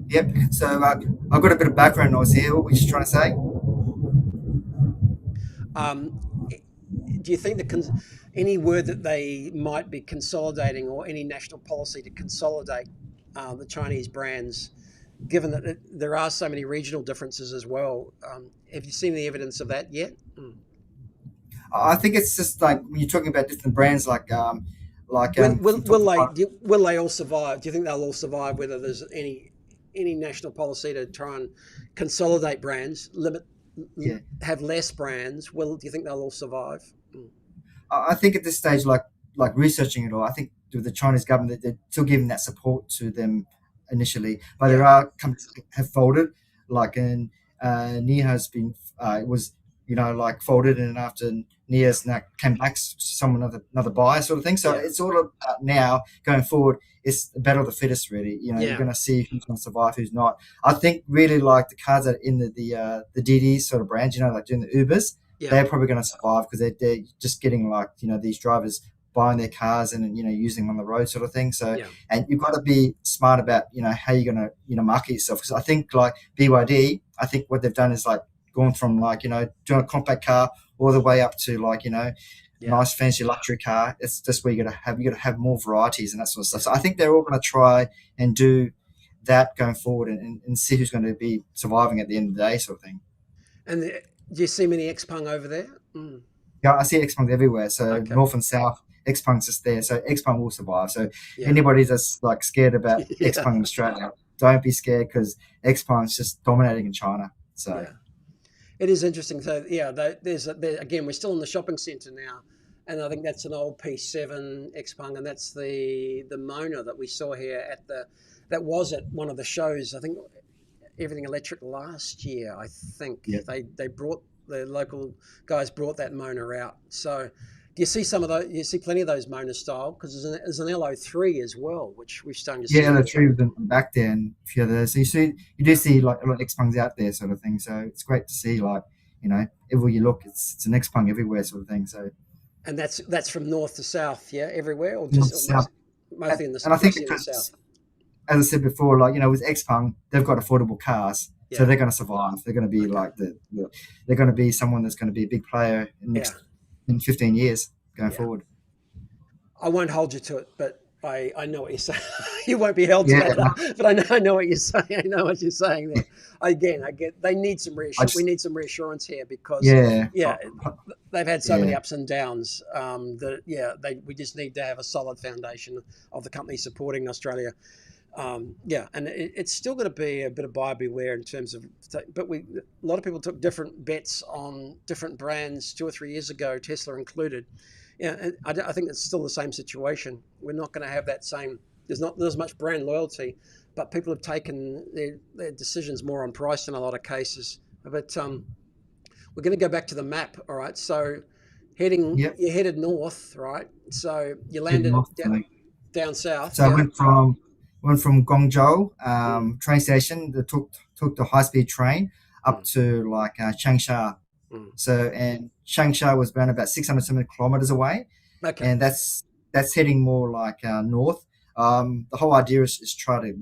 Yep. So I've got a bit of background noise here. What were you trying to say? Do you think any word that they might be consolidating, or any national policy to consolidate the Chinese brands, given that there are so many regional differences as well? Have you seen the evidence of that yet? I think it's just like when you're talking about different brands like Like, will they all survive? Do you think they'll all survive? Whether there's any national policy to try and consolidate brands, have less brands? Do you think they'll all survive? I think at this stage, like researching it all, I think with the Chinese government, they're still giving that support to them initially, but there are companies that have folded, like Nia has been was folded, and after Nia's now came back, another buyer sort of thing. So it's all about now going forward. It's the battle of the fittest, really. You're going to see who's going to survive, who's not. I think really like the cars that are in the DD sort of brands, like doing the Ubers. They're probably going to survive because they're just getting these drivers buying their cars and using them on the road sort of thing. So and you've got to be smart about how you're going to market yourself, because I think like BYD, I think what they've done is like gone from doing a compact car all the way up to nice fancy luxury car. It's just where you got to have more varieties and that sort of stuff. So I think they're all going to try and do that going forward and see who's going to be surviving at the end of the day, sort of thing. And do you see many Xpeng over there? Yeah, I see Xpeng everywhere. So north and south, Xpeng's just there. So Xpeng will survive. So anybody that's scared about Xpeng in Australia, don't be scared, because Xpeng's just dominating in China. So it is interesting. So again, we're still in the shopping centre now, and I think that's an old P7 Xpeng, and that's the Mona that we saw here that was at one of the shows. I think Everything Electric last year. I think they brought, the local guys brought that Mona out. So do you see some of those? You see plenty of those Mona style, because there's an LO3 as well, which we've started to see. Yeah, LO3 with them back there and a few others. So you do see like a lot of Xpengs out there, sort of thing. So it's great to see, everywhere you look, it's an Xpeng everywhere, sort of thing. So. And that's from north to south, everywhere, or just mostly in the south. And I think south. As I said before, with Xpeng, they've got affordable cars, so they're going to survive. They're going to be they're going to be someone that's going to be a big player in 15 years going forward. I won't hold you to it, but I know what you're saying. You won't be held to that, but I know what you're saying. I know what you're saying there. Again, I get they need some reassurance. We need some reassurance here, because they've had so many ups and downs we just need to have a solid foundation of the company supporting Australia. And it's still going to be a bit of buyer beware in terms of, but a lot of people took different bets on different brands 2 or 3 years ago, Tesla included. And I think it's still the same situation. We're not going to have that same. There's not as much brand loyalty, but people have taken their decisions more on price in a lot of cases. But we're going to go back to the map. All right, so you're headed north, right? So you landed down south. So I went from Guangzhou train station. They took the high speed train up to Changsha. So, and Changsha was around about 670 kilometers away. Okay. And that's heading more north. The whole idea is try to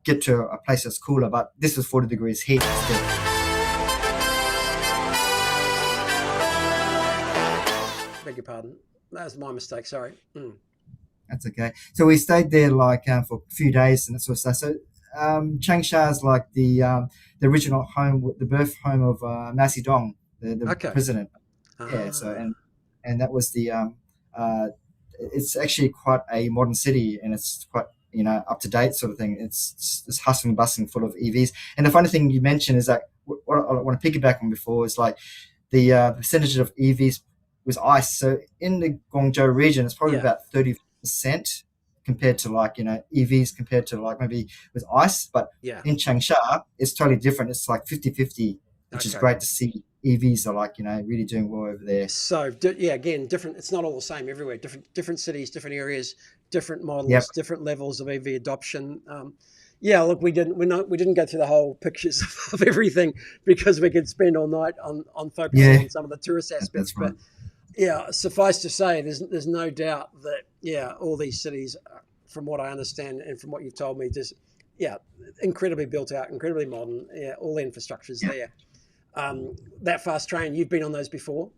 get to a place that's cooler, but this was 40 degrees heat still. Beg your pardon. That was my mistake. Sorry. That's okay. So we stayed there for a few days and that sort of stuff. So Changsha is the original home, the birth home of Mao Zedong, the president. Yeah. So and that was the it's actually quite a modern city, and it's quite up to date sort of thing. It's hustling, bustling, full of EVs. And the funny thing you mentioned is that what I want to piggyback on before is the percentage of EVs was ICE. So in the Guangzhou region, it's probably about 30% compared to EVs compared to maybe with ICE, but in Changsha it's totally different. It's 50-50, which is great to see. EVs are really doing well over there. So again, different. It's not all the same everywhere. Different cities, different areas, different models, different levels of EV adoption. Look, we didn't go through the whole pictures of everything, because we could spend all night on focusing on some of the tourist aspects. Right. But suffice to say, there's no doubt that all these cities, from what I understand and from what you've told me, just incredibly built out, incredibly modern. Yeah, all the infrastructure's there. That fast train, you've been on those before?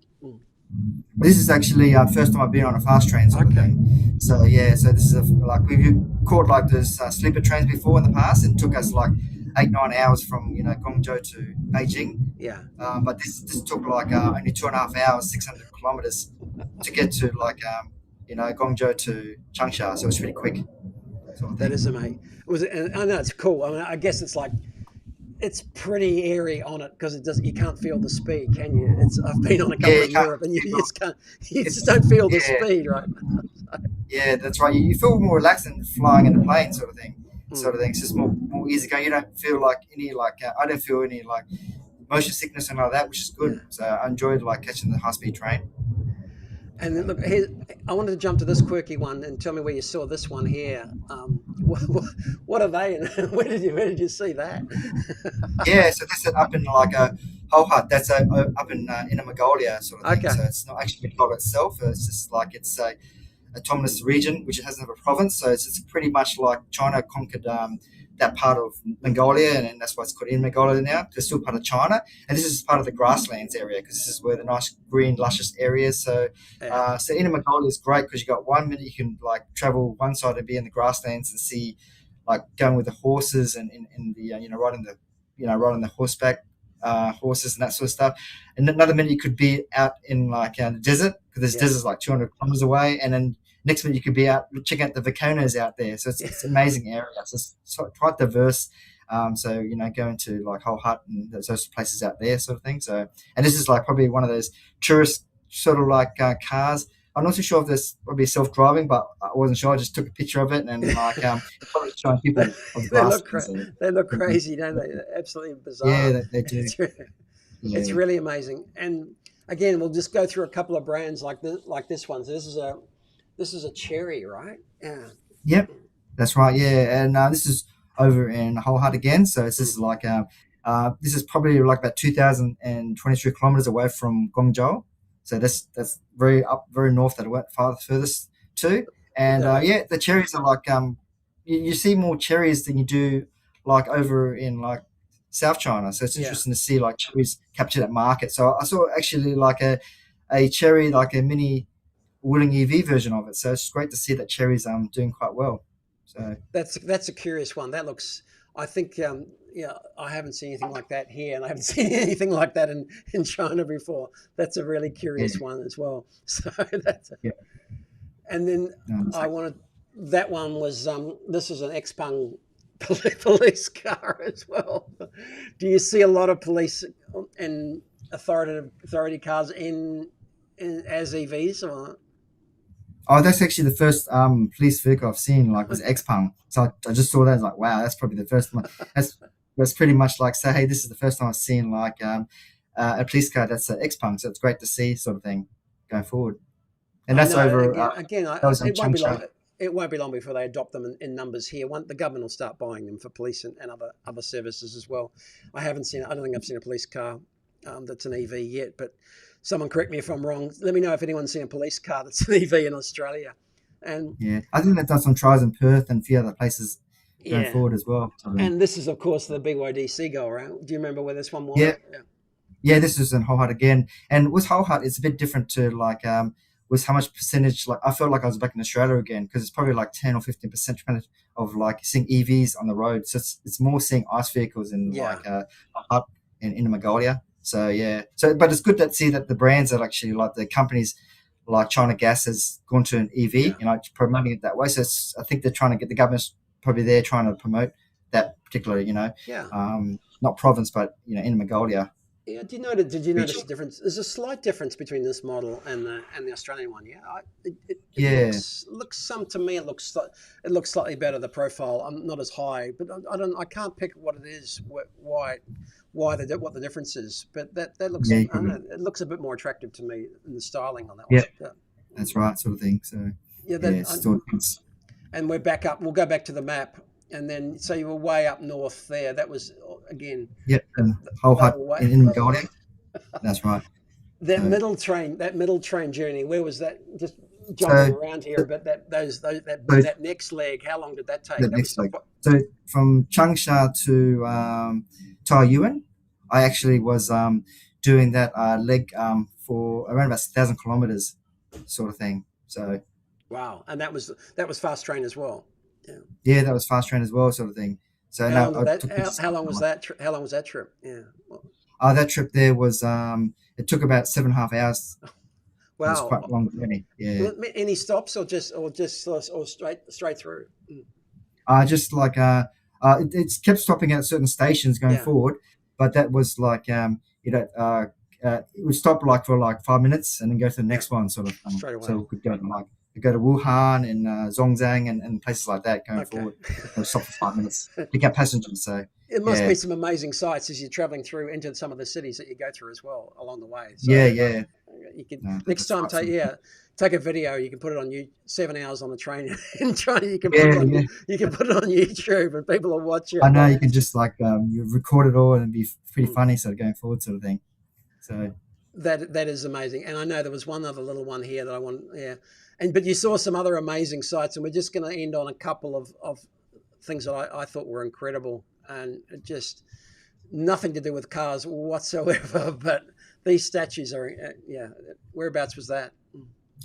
This is actually first time I've been on a fast train sort of thing. So so this is we've caught those sleeper trains before in the past. It took us 8-9 hours from Guangzhou to Beijing. Yeah. But this took only 2.5 hours, 600 kilometers to get to Guangzhou to Changsha, so it was pretty quick. That is amazing. I know it's cool. I mean, I guess it's pretty airy on it because you can't feel the speed, can you? I've been on a couple of Europe, and you just don't feel the speed, right? Yeah, that's right. You feel more relaxed than flying in a plane, sort of thing. It's just more easy going. You don't feel like any I don't feel any motion sickness and like that, which is good. So I enjoyed catching the high speed train. And then look, I wanted to jump to this quirky one and tell me where you saw this one here. What are they, and where did you see that? Yeah, so that's up in a Hohut. That's up in Inner Mongolia, sort of thing. Okay. So it's not actually Mongolia itself. It's just it's a autonomous region which doesn't have a province. So it's pretty much like China conquered that part of Mongolia, and that's why it's called Inner Mongolia now. It's still part of China, and this is part of the grasslands area because this is where the nice green, luscious areas. So, so Inner Mongolia is great because you got 1 minute you can travel one side and be in the grasslands and see, going with the horses and in the riding the horseback horses and that sort of stuff. And another minute you could be out in the desert because there's deserts 200 kilometers away, and then next minute you could be out checking out the volcanoes out there. So it's an amazing area. So it's quite diverse. So going to Hohut and those places out there, sort of thing. So, and this is probably one of those tourist sort of cars. I'm not too sure if this would be self-driving, but I wasn't sure. I just took a picture of it and probably showing people. They look crazy, don't they? They're absolutely bizarre. Yeah, they do. It's really amazing. And again, we'll just go through a couple of brands like this one. So this is a Cherry, right? Yeah. Yep, that's right. Yeah, and this is over in Hohut again. So this is this is probably about 2,023 kilometers away from Guangzhou. So that's very north that I went furthest to. And the cherries are you see more cherries than you do over in South China. So it's interesting to see cherries capture that market. So I saw actually a cherry, a mini Wuling EV version of it. So it's great to see that cherries doing quite well. So that's a curious one. That looks, I think, I haven't seen anything like that here, and I haven't seen anything like that in China before. That's a really curious one as well. So that's and then that one was this is an Xpeng police car as well. Do you see a lot of police and authority cars as EVs or? Oh, that's actually the first police vehicle I've seen. Was Xpeng. So I just saw that. I was wow, that's probably the first one. That's pretty much say, hey, this is the first time I've seen a police car that's an Xpeng. So it's great to see, sort of thing, going forward. And that's over. It won't be long before they adopt them in numbers here. The government will start buying them for police and other services as well. I don't think I've seen a police car that's an EV yet, but someone correct me if I'm wrong. Let me know if anyone's seen a police car that's an EV in Australia. And I think they've done some trials in Perth and a few other places going forward as well. And this is, of course, the BYD Seagull, right? Do you remember where this one was? Yeah, this is in Hohut again. And with Hohut, it's a bit different to with how much percentage. I felt like I was back in Australia again because it's probably 10 or 15% of seeing EVs on the road. So it's more seeing ICE vehicles in Hohut and Inner Mongolia. So but it's good to see that the brands are actually the companies China Gas has gone to an EV, promoting it that way. So I think they're trying to get the government's probably there trying to promote that particular, not province, but Inner Mongolia. Yeah, did you notice the difference? There's a slight difference between this model and the Australian one. Yeah, looks some to me. It looks slightly better. The profile, not as high, but I can't pick what it is, what the difference is. But that looks it looks a bit more attractive to me in the styling on that one. Yeah, that's right, sort of thing. So and we're back up. We'll go back to the map. And then, so you were way up north there. That was, again... Yep, and Hohut in Mongolia. That's right. That middle train journey, where was that? Just jumping around here, but that next leg, how long did that take? So from Changsha to Taoyuan, I actually was doing that leg for around about 1,000 kilometers, sort of thing. So... Wow, and that was fast train as well. Yeah, that was fast train as well, sort of thing. So how long was that trip? Yeah. That trip there was it took about 7.5 hours. Wow. It was quite a long journey. Yeah. Any stops or straight through? Just like it's kept stopping at certain stations going forward, but that was like it would stop like for like 5 minutes and then go to the next one sort of thing. Straight away. So we could go to Wuhan and Zhongzhang and places like that going forward. It would stop for 5 minutes, pick up passengers. So it must be some amazing sights as you're traveling through into some of the cities that you go through as well along the way. So, yeah. You can next time take a video. You can put it on 7 hours on the train in China. You can put it on YouTube and people will watch it. I know you can just you record it all and it'd be pretty funny sort of going forward sort of thing. So that is amazing. And I know there was one other little one here that I want. Yeah, but you saw some other amazing sights, and we're just going to end on a couple of things that I thought were incredible, and just nothing to do with cars whatsoever. But these statues are Whereabouts was that?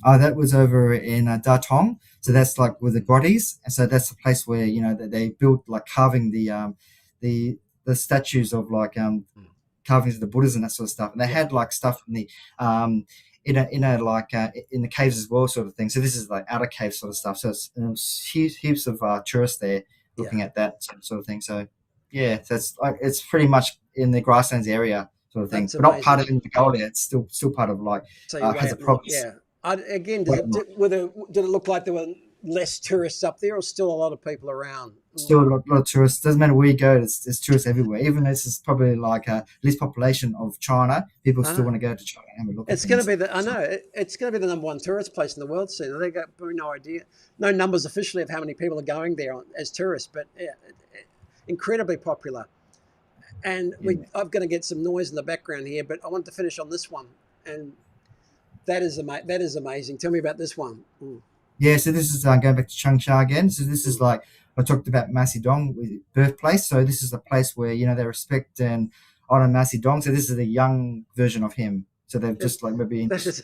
That was over in Datong. So that's like with the grotties, and so that's the place where they built like carving the statues of carvings of the Buddhas and that sort of stuff. And they had like stuff in the in the caves as well, sort of thing. So this is like outer cave sort of stuff. So it's heaps of tourists there looking at that sort of thing. So yeah, that's it's pretty much in the grasslands area sort of thing, but not part of Mongolia. It's still part of has a province. Yeah. Again, did it look like there were less tourists up there, or still a lot of people around? Still a lot of tourists. Doesn't matter where you go, there's tourists everywhere. Even though this is probably like a least population of China, people still want to go to China and have a look. It's going to be it's going to be the number one tourist place in the world soon. They got no idea, no numbers officially of how many people are going there as tourists, but incredibly popular. And I'm going to get some noise in the background here, but I want to finish on this one, and that is amazing. Tell me about this one. Yeah, so this is going back to Changsha again. So this is like I talked about Ma Zedong birthplace. So this is the place where they respect and honor Ma Zedong. So this is the young version of him. So they've just maybe that's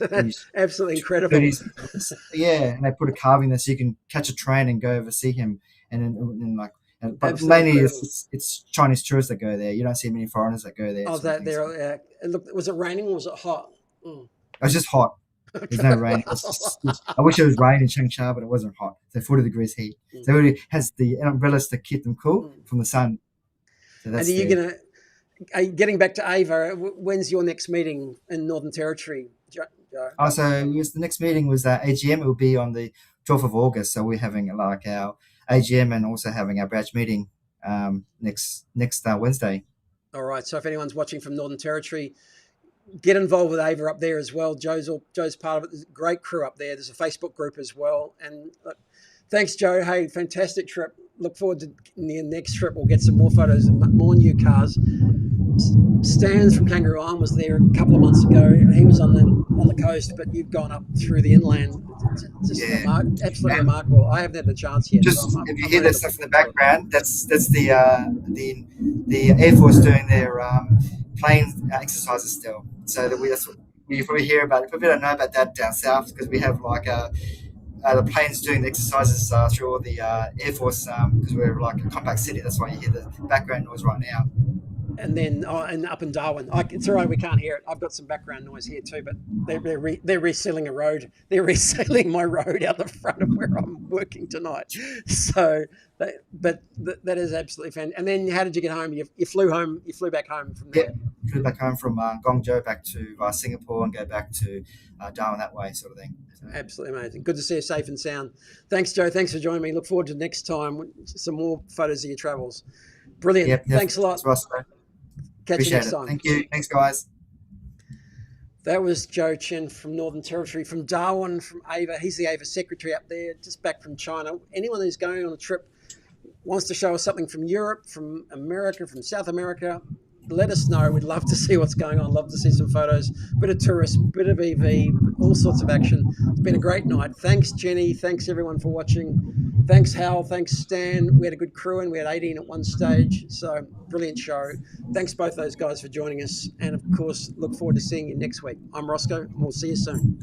absolutely incredible. 30s. Yeah, and they put a carving there so you can catch a train and go over see him. But mainly it's Chinese tourists that go there. You don't see many foreigners that go there. Oh, was it raining or was it hot? It was just hot. There's no rain. I wish it was rain in Changsha, but it wasn't hot. So 40 degrees heat. So it has the umbrellas to keep them cool from the sun. So that's getting back to AEVA, when's your next meeting in Northern Territory, Joe? So yes, the next meeting was AGM. It will be on the 12th of August. So we're having our AGM and also having our badge meeting next Wednesday. All right. So if anyone's watching from Northern Territory, get involved with AEVA up there as well. Joe's part of it. There's a great crew up there. There's a Facebook group as well. And thanks, Joe. Hey, fantastic trip. Look forward to the next trip. We'll get some more photos of more new cars. Stan from Kangaroo Island was there a couple of months ago. He was on the coast, but you've gone up through the inland. Just absolutely remarkable. I haven't had the chance yet. Just if you hear that stuff in the background, that's the Air Force doing their plane exercises still. So that's what you probably hear about. You probably don't know about that down south because we have the planes doing the exercises through all the Air Force because we're like a compact city. That's why you hear the background noise right now. And then and up in Darwin, it's all right, we can't hear it. I've got some background noise here too, but they're resealing a road. They're resealing my road out the front of where I'm working tonight. So, that is absolutely fantastic. And then how did you get home? You flew home. You flew back home from there. Yeah, flew back home from Guangzhou back to Singapore and go back to Darwin that way, sort of thing. So. Absolutely amazing. Good to see you safe and sound. Thanks, Joe. Thanks for joining me. Look forward to next time. Some more photos of your travels. Brilliant. Yep. Thanks a lot. Thanks, Rosco. Catch you next time. Thank you. Thanks, guys. That was Joe Chen from Northern Territory, from Darwin, from AEVA. He's the AEVA secretary up there, just back from China. Anyone who's going on a trip wants to show us something from Europe, from America, from South America, let us know. We'd love to see what's going on. Love to see some photos, bit of tourists, bit of EV, all sorts of action. It's been a great night. Thanks, Jenny. Thanks, everyone, for watching. Thanks, Hal. Thanks, Stan. We had a good crew and we had 18 at one stage. So, brilliant show. Thanks, both those guys, for joining us. And, of course, look forward to seeing you next week. I'm Rosco, and we'll see you soon.